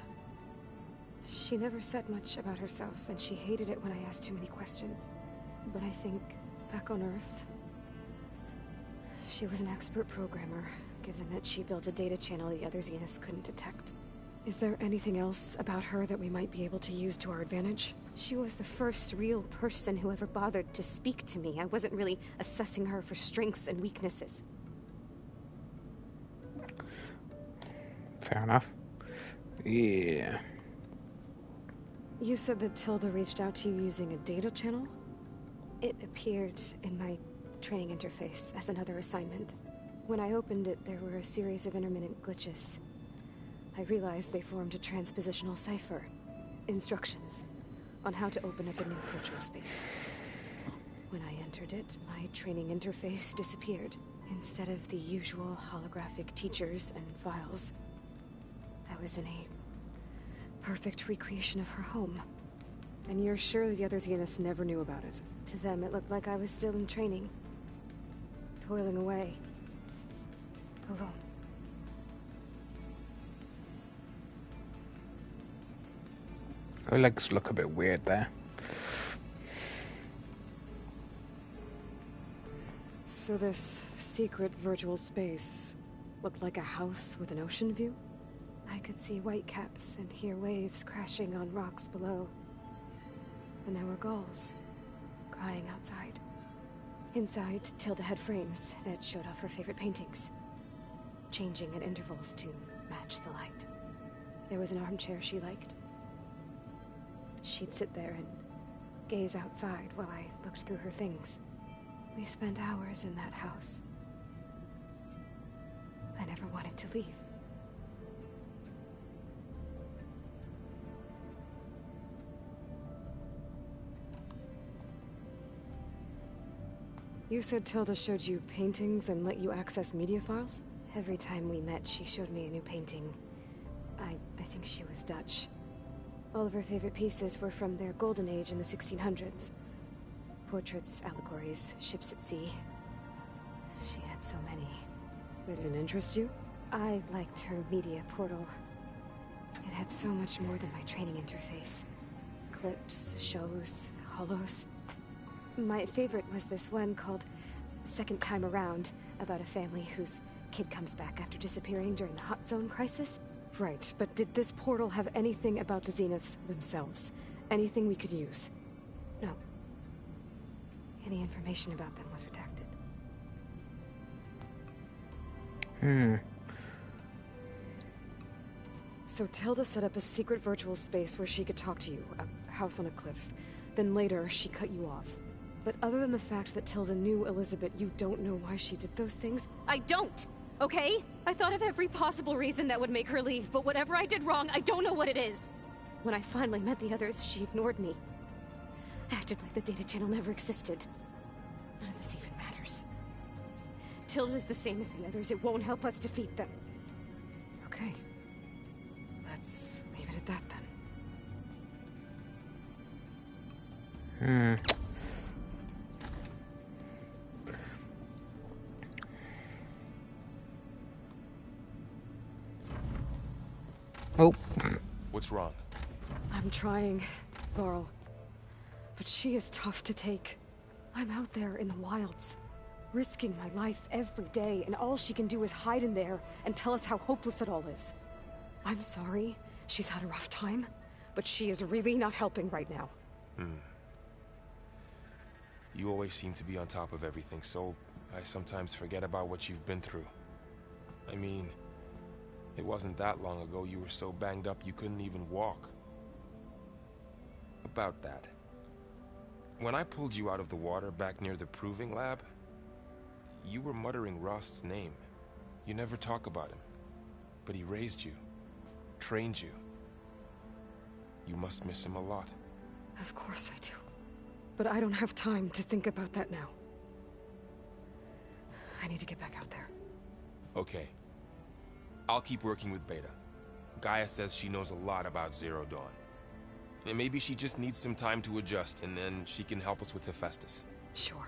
She never said much about herself, and she hated it when I asked too many questions. But I think, back on Earth, she was an expert programmer, given that she built a data channel the other Zeniths couldn't detect. Is there anything else about her that we might be able to use to our advantage? She was the first real person who ever bothered to speak to me. I wasn't really assessing her for strengths and weaknesses. Fair enough. Yeah. You said that Tilda reached out to you using a data channel? It appeared in my training interface as another assignment. When I opened it, there were a series of intermittent glitches. I realized they formed a transpositional cipher. Instructions on how to open up a new virtual space. When I entered it, my training interface disappeared. Instead of the usual holographic teachers and files, I was in a perfect recreation of her home. And you're sure the other Zeniths never knew about it? To them, it looked like I was still in training. Toiling away. Alone. Her legs look a bit weird there. So this secret virtual space looked like a house with an ocean view? I could see whitecaps and hear waves crashing on rocks below. And there were gulls crying outside. Inside, Tilda had frames that showed off her favorite paintings, changing at intervals to match the light. There was an armchair she liked. She'd sit there and gaze outside while I looked through her things. We spent hours in that house. I never wanted to leave. You said Tilda showed you paintings and let you access media files? Every time we met, she showed me a new painting. I think she was Dutch. All of her favorite pieces were from their golden age in the 1600s. Portraits, allegories, ships at sea. She had so many. They didn't interest you? I liked her media portal. It had so much more than my training interface. Clips, shows, holos. My favorite was this one called Second Time Around, about a family whose kid comes back after disappearing during the Hot Zone crisis. Right, but did this portal have anything about the Zeniths themselves? Anything we could use? No. Any information about them was redacted. So Tilda set up a secret virtual space where she could talk to you, a house on a cliff. Then later, she cut you off. But other than the fact that Tilda knew Elizabeth, you don't know why she did those things? I don't! Okay? I thought of every possible reason that would make her leave, but whatever I did wrong, I don't know what it is. When I finally met the others, she ignored me. Acted like the data channel never existed. None of this even matters. Tilda's the same as the others. It won't help us defeat them. Okay. Let's leave it at that then. Oh. What's wrong? I'm trying, Laurel. But she is tough to take. I'm out there in the wilds, risking my life every day, and all she can do is hide in there and tell us how hopeless it all is. I'm sorry, she's had a rough time, but she is really not helping right now. You always seem to be on top of everything, so I sometimes forget about what you've been through. I mean, it wasn't that long ago you were so banged up you couldn't even walk. About that. When I pulled you out of the water back near the proving lab, you were muttering Rost's name. You never talk about him. But he raised you, trained you. You must miss him a lot. Of course I do. But I don't have time to think about that now. I need to get back out there. Okay. I'll keep working with Beta. Gaia says she knows a lot about Zero Dawn. And maybe she just needs some time to adjust, and then she can help us with Hephaestus. Sure.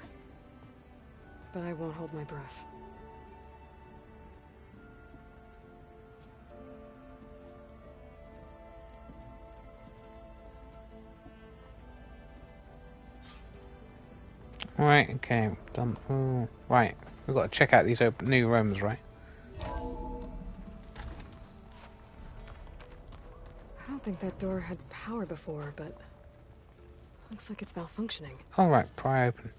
But I won't hold my breath. Right, okay, done. Oh, right, we've got to check out these new rooms, right? think that door had power before, but looks like it's malfunctioning. All right, pry open.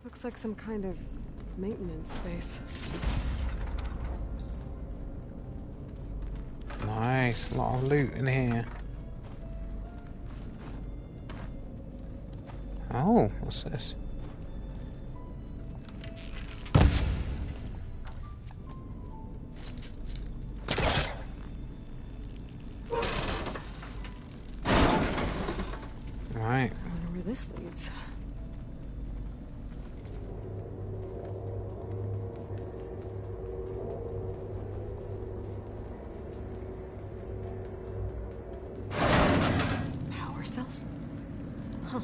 Looks like some kind of maintenance space. Nice, a lot of loot in here. Oh, what's this? Right. I wonder where this leads. Power cells? Huh.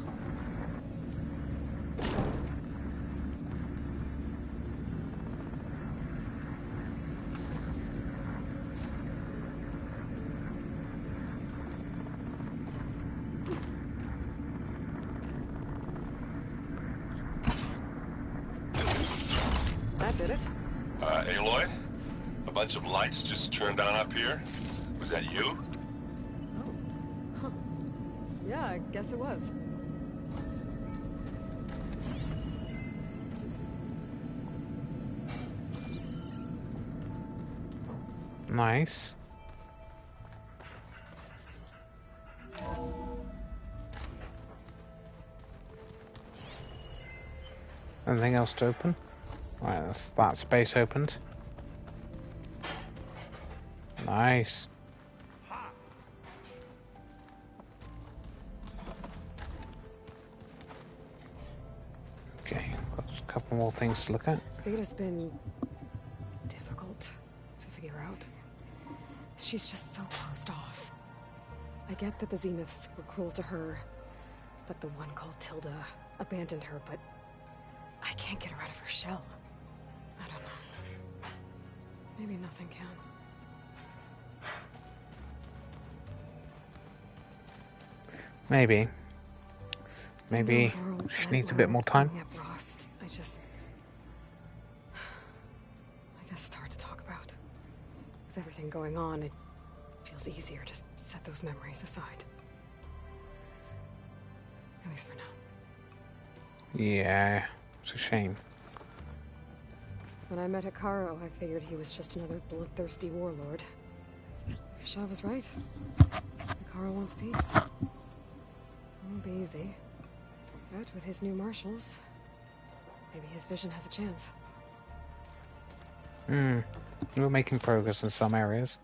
That did it. Aloy? A bunch of lights just turned on up here? Was that you? Huh. Yeah, I guess it was. Nice. Anything else to open? Right, that's that space opened. Nice. Okay, got a couple more things to look at. It has been difficult to figure out. She's just so closed off. I get that the Zeniths were cruel to her, that the one called Tilda abandoned her, but I can't get her out of her shell. I don't know. Maybe nothing can. Maybe. Maybe she needs a bit more time. Rost. I guess it's hard to talk about. With everything going on, it feels easier to set those memories aside. At least for now. Yeah, it's a shame. When I met Hikaru, I figured he was just another bloodthirsty warlord. Shaw was right. Hikaru wants peace. It won't be easy. But with his new marshals, maybe his vision has a chance. We're making progress in some areas.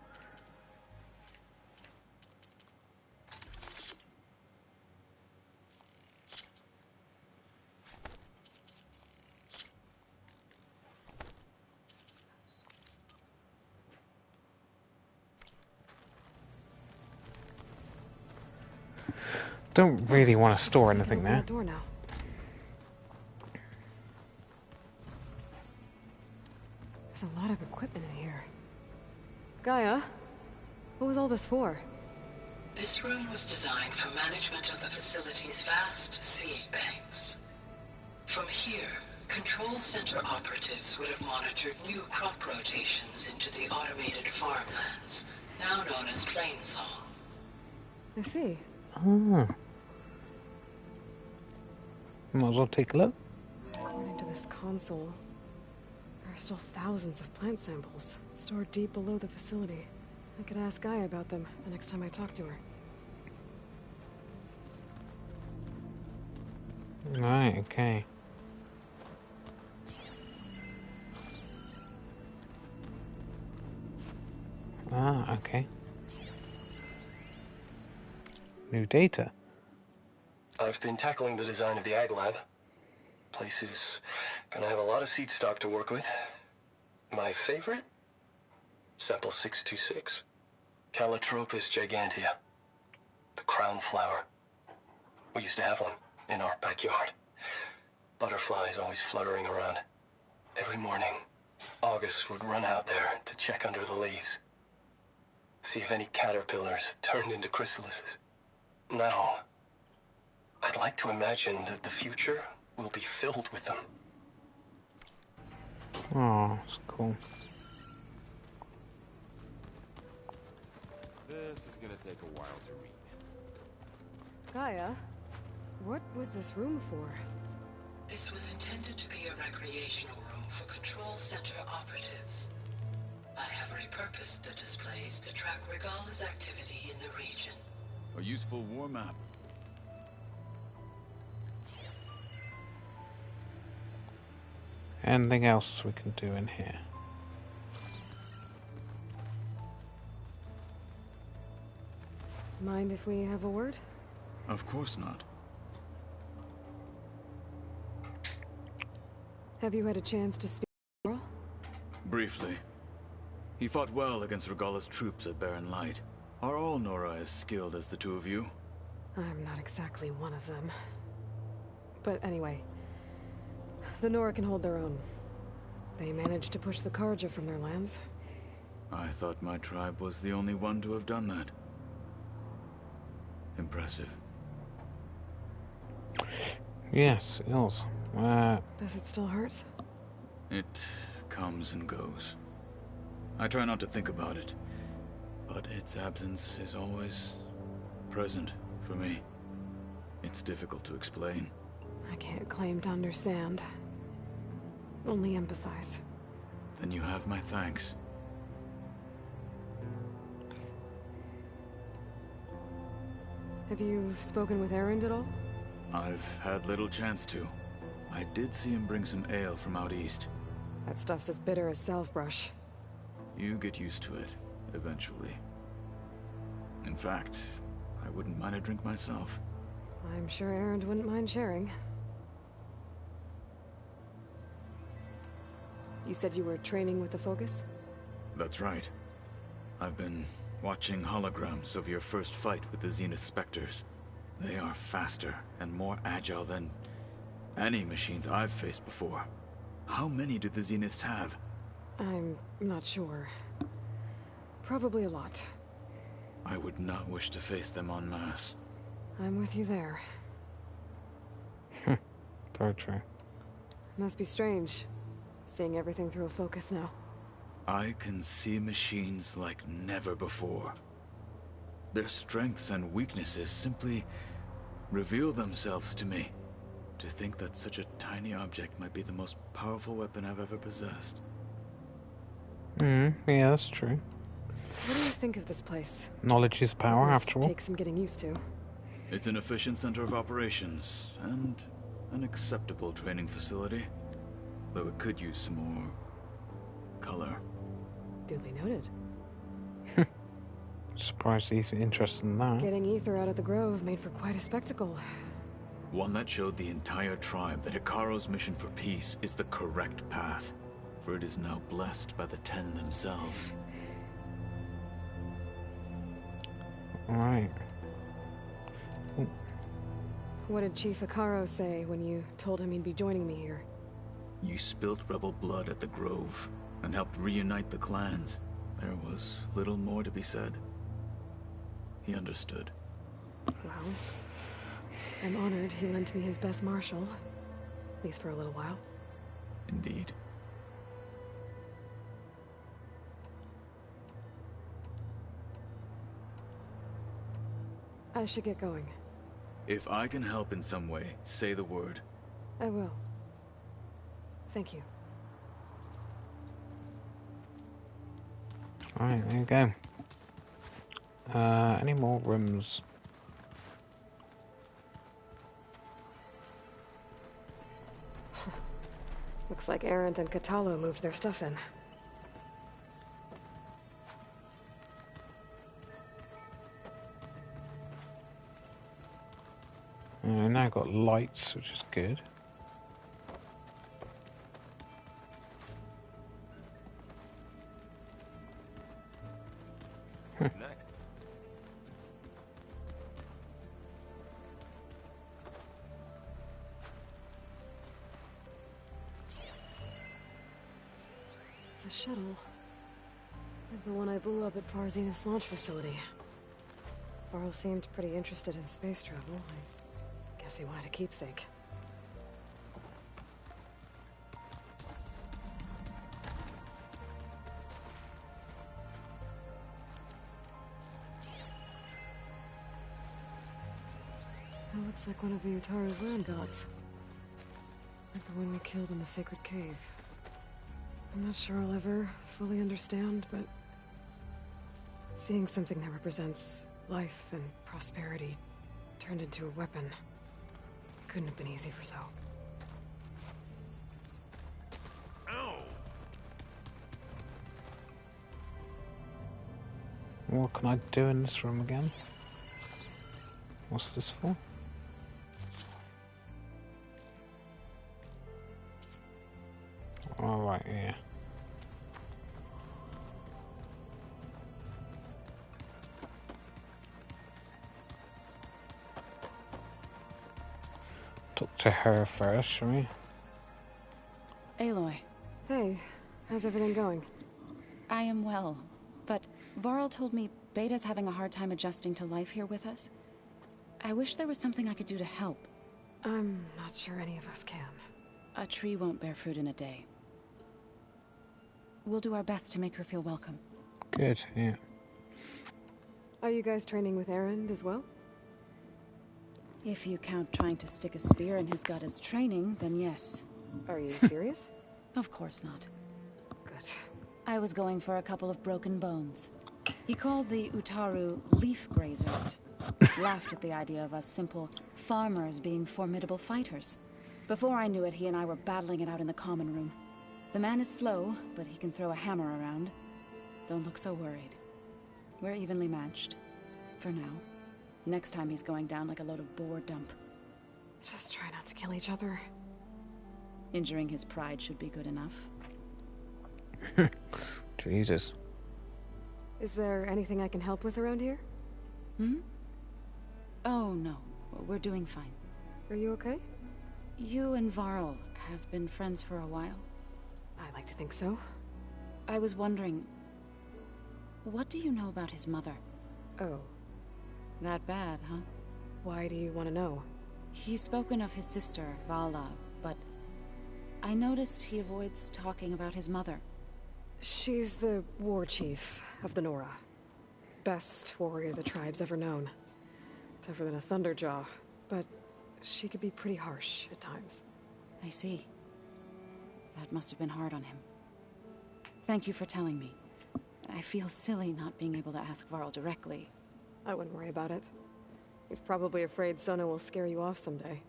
Don't really want to store anything there. Door now. There's a lot of equipment in here. Gaia, what was all this for? This room was designed for management of the facility's vast seed banks. From here, Control Center operatives would have monitored new crop rotations into the automated farmlands, now known as Plainsaw. I see. Ah. Might as well take a look. According to this console, there are still thousands of plant samples stored deep below the facility. I could ask Gaia about them the next time I talk to her. Right, okay. Ah, okay. New data. I've been tackling the design of the Ag Lab. Place is gonna have a lot of seed stock to work with. My favorite? Sample 626. Calotropis gigantea. The crown flower. We used to have one in our backyard. Butterflies always fluttering around. Every morning, August would run out there to check under the leaves. See if any caterpillars turned into chrysalises. Now, I'd like to imagine that the future will be filled with them. Oh, that's cool. This is gonna take a while to read. Gaia, what was this room for? This was intended to be a recreational room for Control Center operatives. I have repurposed the displays to track Regala's activity in the region. A useful war map. Anything else we can do in here? Mind if we have a word? Of course not. Have you had a chance to speak to Earl? Briefly. He fought well against Regala's troops at Barren Light. Are all Nora as skilled as the two of you? I'm not exactly one of them. But anyway, the Nora can hold their own. They managed to push the Karja from their lands. I thought my tribe was the only one to have done that. Impressive. Yes, it is. Does it still hurt? It comes and goes. I try not to think about it, but its absence is always present for me. It's difficult to explain. I can't claim to understand. Only empathize. Then you have my thanks. Have you spoken with Erend at all? I've had little chance to. I did see him bring some ale from out east. That stuff's as bitter as self-brush. You get used to it, eventually. In fact, I wouldn't mind a drink myself. I'm sure Erend wouldn't mind sharing. You said you were training with the Focus? That's right. I've been watching holograms of your first fight with the Zenith Spectres. They are faster and more agile than any machines I've faced before. How many do the Zeniths have? I'm not sure. Probably a lot. I would not wish to face them en masse. I'm with you there. Very true. Must be strange, seeing everything through a Focus now. I can see machines like never before. Their strengths and weaknesses simply reveal themselves to me. To think that such a tiny object might be the most powerful weapon I've ever possessed. Yeah, that's true. What do you think of this place? Knowledge is power, Must after all. take some getting used to. It's an efficient center of operations, and an acceptable training facility. Though it could use some more color. Duly noted. Surprised he's interested in that. Getting ether out of the grove made for quite a spectacle. One that showed the entire tribe that Hikaru's mission for peace is the correct path, for it is now blessed by the Ten themselves. Alright. What did Chief Hikaru say when you told him he'd be joining me here? You spilt rebel blood at the Grove, and helped reunite the clans. There was little more to be said. He understood. Well, I'm honored he lent me his best marshal. At least for a little while. Indeed. I should get going. If I can help in some way, say the word. I will. Thank you. Alright, there you go. Any more rooms? Looks like Erend and Katalo moved their stuff in. Now got lights, which is good. Next. It's a shuttle. Like the one I blew up at Far Zenith's launch facility. Varl seemed pretty interested in space travel. I guess he wanted a keepsake. Looks like one of the Utaru's land gods. Like the one we killed in the sacred cave. I'm not sure I'll ever fully understand, but seeing something that represents life and prosperity turned into a weapon couldn't have been easy for Zoe. What can I do in this room again? What's this for? All right, yeah. Talk to her first, shall we? Aloy. Hey, how's everything going? I am well, but Varl told me Beta's having a hard time adjusting to life here with us. I wish there was something I could do to help. I'm not sure any of us can. A tree won't bear fruit in a day. We'll do our best to make her feel welcome. Good, yeah. Are you guys training with Erend as well? If you count trying to stick a spear in his gut as training, then yes. Are you serious? Of course not. Good. I was going for a couple of broken bones. He called the Utaru leaf grazers. Laughed at the idea of us simple farmers being formidable fighters. Before I knew it, he and I were battling it out in the common room. The man is slow, but he can throw a hammer around. Don't look so worried. We're evenly matched. For now. Next time he's going down like a load of boar dump. Just try not to kill each other. Injuring his pride should be good enough. Jesus. Is there anything I can help with around here? Hmm? Oh, no. We're doing fine. Are you okay? You and Varl have been friends for a while. I like to think so. I was wondering, what do you know about his mother? Oh. That bad, huh? Why do you want to know? He's spoken of his sister, Vala, but I noticed he avoids talking about his mother. She's the war chief of the Nora. Best warrior the tribe's ever known. Tougher than a Thunderjaw, but she could be pretty harsh at times. I see. That must have been hard on him. Thank you for telling me. I feel silly not being able to ask Varl directly. I wouldn't worry about it. He's probably afraid Sona will scare you off someday.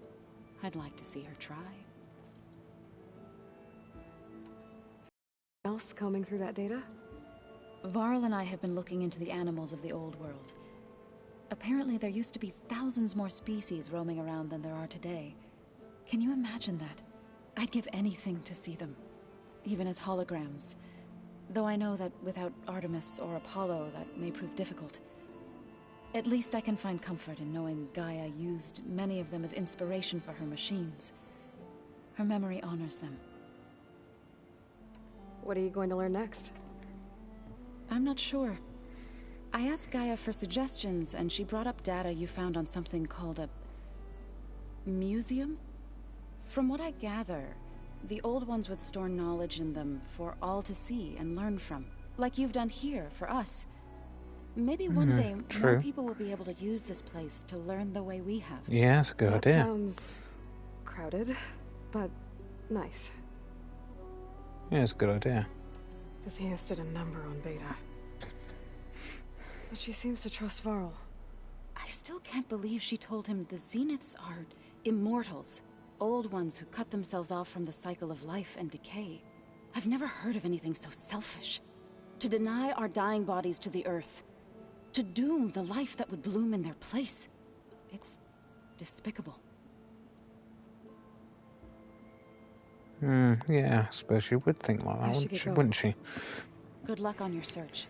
I'd like to see her try. Else combing through that data? Varl and I have been looking into the animals of the old world. Apparently there used to be thousands more species roaming around than there are today. Can you imagine that? I'd give anything to see them, even as holograms. Though I know that without Artemis or Apollo, that may prove difficult. At least I can find comfort in knowing Gaia used many of them as inspiration for her machines. Her memory honors them. What are you going to learn next? I'm not sure. I asked Gaia for suggestions, and she brought up data you found on something called a museum? From what I gather, the old ones would store knowledge in them for all to see and learn from, like you've done here for us. Maybe one day more people will be able to use this place to learn the way we have. Yeah, that's a good idea. That sounds crowded, but nice. Yeah, it's a good idea. The Zeniths did a number on Beta. But she seems to trust Varl. I still can't believe she told him the Zeniths are immortals. Old ones who cut themselves off from the cycle of life and decay. I've never heard of anything so selfish. To deny our dying bodies to the earth. To doom the life that would bloom in their place. It's despicable. Yeah, I suppose she would think like that, wouldn't she? Good luck on your search.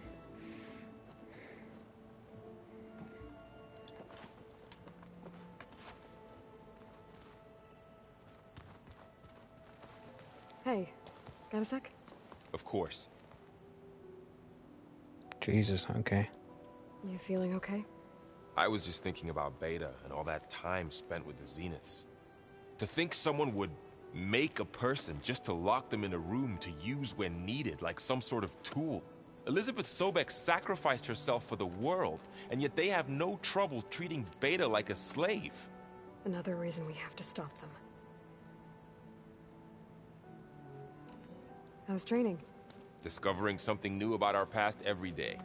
Hey, got a sec? Of course. Jesus, okay. You feeling okay? I was just thinking about Beta and all that time spent with the Zeniths. To think someone would make a person just to lock them in a room to use when needed, like some sort of tool. Elizabeth Sobek sacrificed herself for the world, and yet they have no trouble treating Beta like a slave. Another reason we have to stop them. How's training? Discovering something new about our past every day.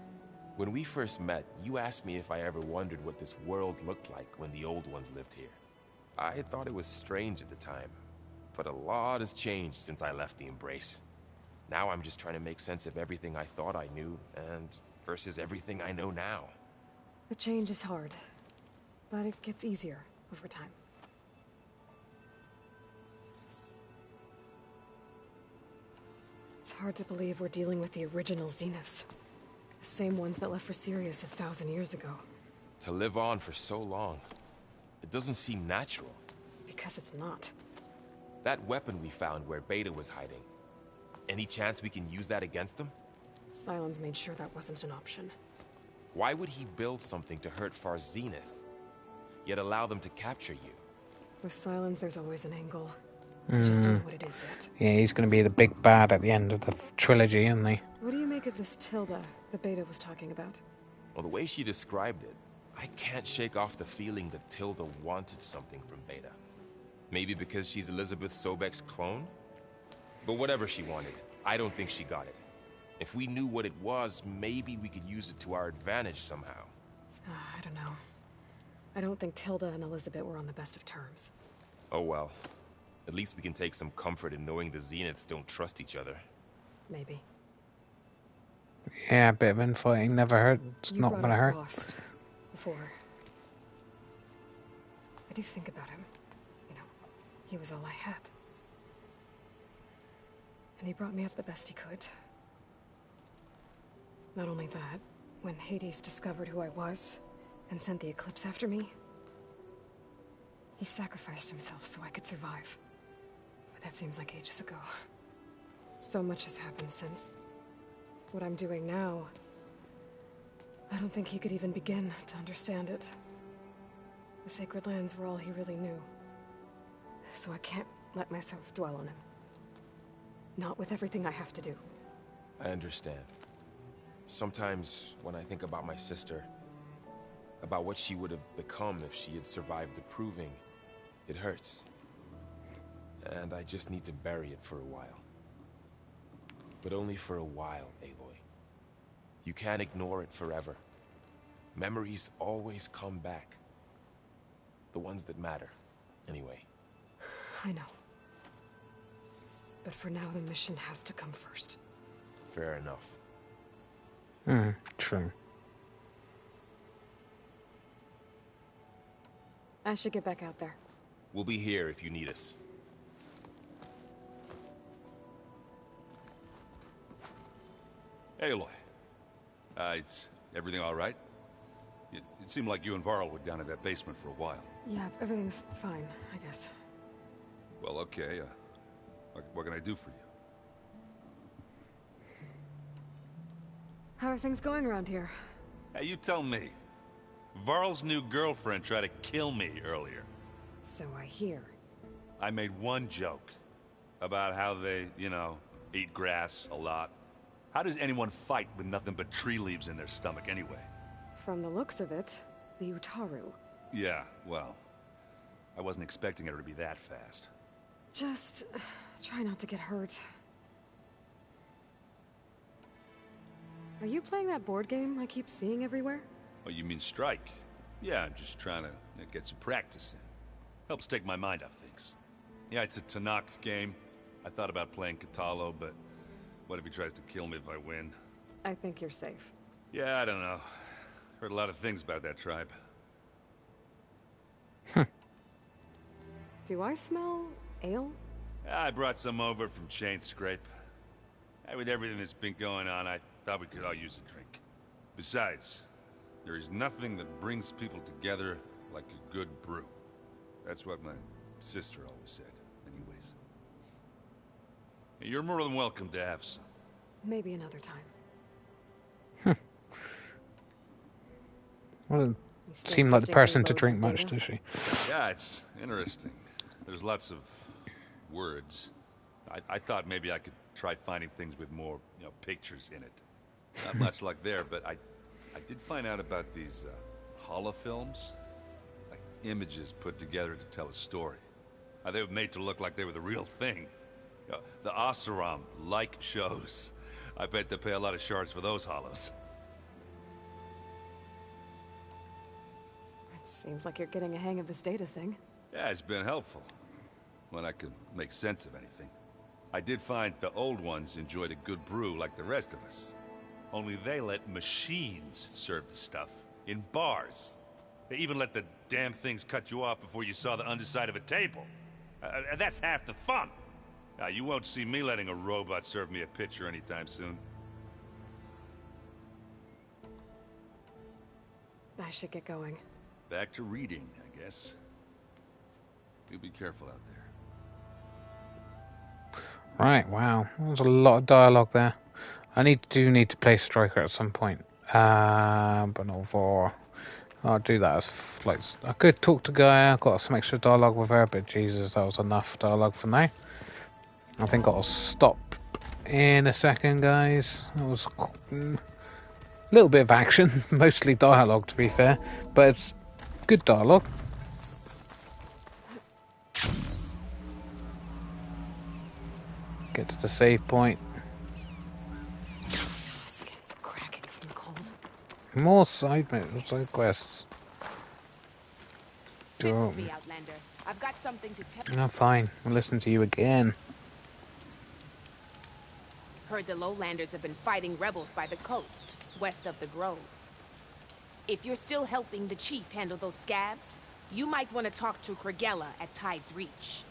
When we first met, you asked me if I ever wondered what this world looked like when the old ones lived here. I thought it was strange at the time, but a lot has changed since I left the Embrace. Now I'm just trying to make sense of everything I thought I knew, and versus everything I know now. The change is hard, but it gets easier over time. It's hard to believe we're dealing with the original Zeniths. The same ones that left for Sirius 1,000 years ago. To live on for so long, it doesn't seem natural. Because it's not. That weapon we found where Beta was hiding, any chance we can use that against them? Sylens made sure that wasn't an option. Why would he build something to hurt Far's Zenith, yet allow them to capture you? With Sylens, there's always an angle. I just don't know what it is yet. Yeah, he's going to be the big bad at the end of the trilogy, isn't he? What do you make of this Tilda that Beta was talking about? Well, the way she described it, I can't shake off the feeling that Tilda wanted something from Beta. Maybe because she's Elizabeth Sobek's clone? But whatever she wanted, I don't think she got it. If we knew what it was, maybe we could use it to our advantage somehow. I don't know. I don't think Tilda and Elizabeth were on the best of terms. Oh well. At least we can take some comfort in knowing the Zeniths don't trust each other. Maybe. Yeah, a bit of infighting never hurt. It's You not brought going to up hurt. Lost before. I do think about him. You know, he was all I had. And he brought me up the best he could. Not only that, when Hades discovered who I was and sent the Eclipse after me, he sacrificed himself so I could survive. But that seems like ages ago. So much has happened since. What I'm doing now, I don't think he could even begin to understand it. The Sacred Lands were all he really knew. So I can't let myself dwell on him. Not with everything I have to do. I understand. Sometimes, when I think about my sister, about what she would have become if she had survived the Proving, it hurts. And I just need to bury it for a while. But only for a while, Aloy. You can't ignore it forever. Memories always come back. The ones that matter, anyway. I know. But for now, the mission has to come first. Fair enough. True. I should get back out there. We'll be here if you need us. Aloy. Is everything all right? It seemed like you and Varl were down in that basement for a while. Yeah, everything's fine, I guess. Well, okay. What can I do for you? How are things going around here? Hey, you tell me. Varl's new girlfriend tried to kill me earlier. So I hear. I made one joke about how they, you know, eat grass a lot. How does anyone fight with nothing but tree leaves in their stomach anyway? From the looks of it, the Utaru. Yeah, well, I wasn't expecting her to be that fast. Just try not to get hurt. Are you playing that board game I keep seeing everywhere? Oh, you mean Strike? Yeah, I'm just trying to get some practice in. Helps take my mind off things. Yeah, it's a Tanakh game. I thought about playing Katalo, but what if he tries to kill me if I win? I think you're safe. Yeah, I don't know. Heard a lot of things about that tribe. Do I smell ale? I brought some over from Chain Scrape. With everything that's been going on, I thought we could all use a drink. Besides, there is nothing that brings people together like a good brew. That's what my sister always said, anyways. You're more than welcome to have some. Maybe another time. Well, seem like the person to drink much, does she? Yeah, it's interesting. There's lots of words. I thought maybe I could try finding things with more, pictures in it. Not much luck there, but I did find out about these holofilms. Like images put together to tell a story. They were made to look like they were the real thing. The Oseram like shows. I bet they pay a lot of shards for those hollows. It seems like you're getting a hang of this data thing. Yeah, it's been helpful. When I could make sense of anything. I did find the old ones enjoyed a good brew like the rest of us. Only they let machines serve the stuff in bars. They even let the damn things cut you off before you saw the underside of a table. That's half the fun. You won't see me letting a robot serve me a pitcher anytime soon. I should get going. Back to reading, I guess. You be careful out there. Right, wow. There's a lot of dialogue there. I do need to play Striker at some point. But not for... I'll do that as like I could talk to Gaia. I've got some extra dialogue with her, but Jesus, that was enough dialogue for now. I think I'll stop in a second, guys. It was a little bit of action, mostly dialogue to be fair, but it's good dialogue. Get to the save point. Skin's cracking from the cold. More side quests. Sit with me, Outlander. I've got something to tell you. No, fine. I'll listen to you again. Heard the lowlanders have been fighting rebels by the coast, west of the grove. If you're still helping the chief handle those scabs, you might want to talk to Kragella at Tide's Reach.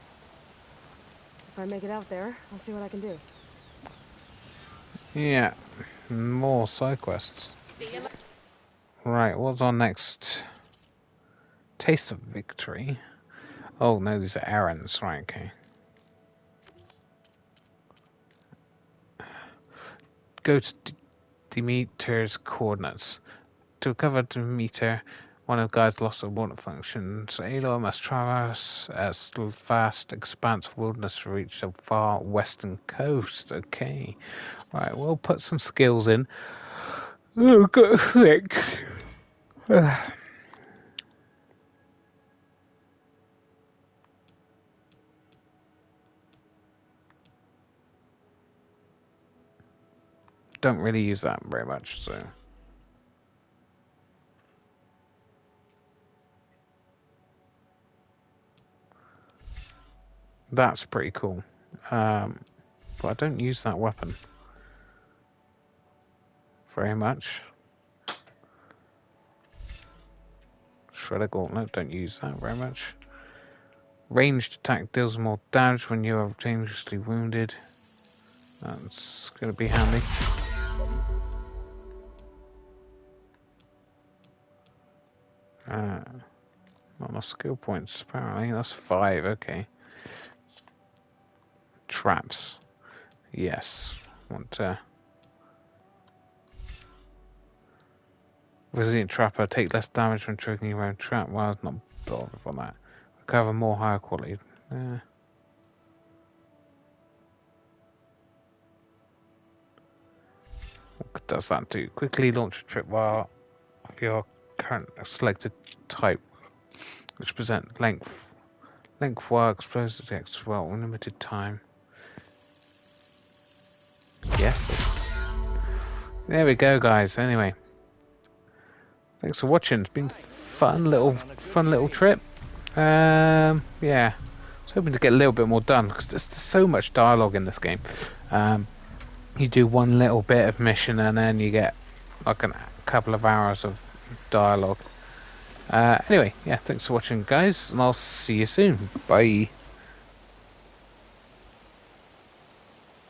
If I make it out there, I'll see what I can do. Yeah, more side quests. Right, what's our next? Taste of Victory. Oh no, these are errands. Right, okay. Go to Demeter's coordinates. To recover Demeter, one of Gaia's lost of water functions. Aloy must traverse a vast expanse of wilderness to reach the far western coast. Okay. Right, we'll put some skills in. Oh, got sick. Don't really use that very much, so. That's pretty cool. But I don't use that weapon very much. Shredder Gauntlet, don't use that very much. Ranged attack deals more damage when you are dangerously wounded. That's going to be handy. Not enough skill points, apparently. That's 5, okay. Traps. Yes. Want to... Resilient Trapper. Take less damage when triggering your own trap. Well, it's not bothered for that. Recover more higher quality. What does that do? Quickly launch a tripwire of your current selected type, which present length wire explosive as well, unlimited time. Yes. There we go, guys. Anyway, thanks for watching. It's been fun little trip. Yeah, I was hoping to get a little bit more done because there's so much dialogue in this game. You do one little bit of mission and then you get like a couple of hours of dialogue. Anyway, yeah, thanks for watching, guys, and I'll see you soon. Bye.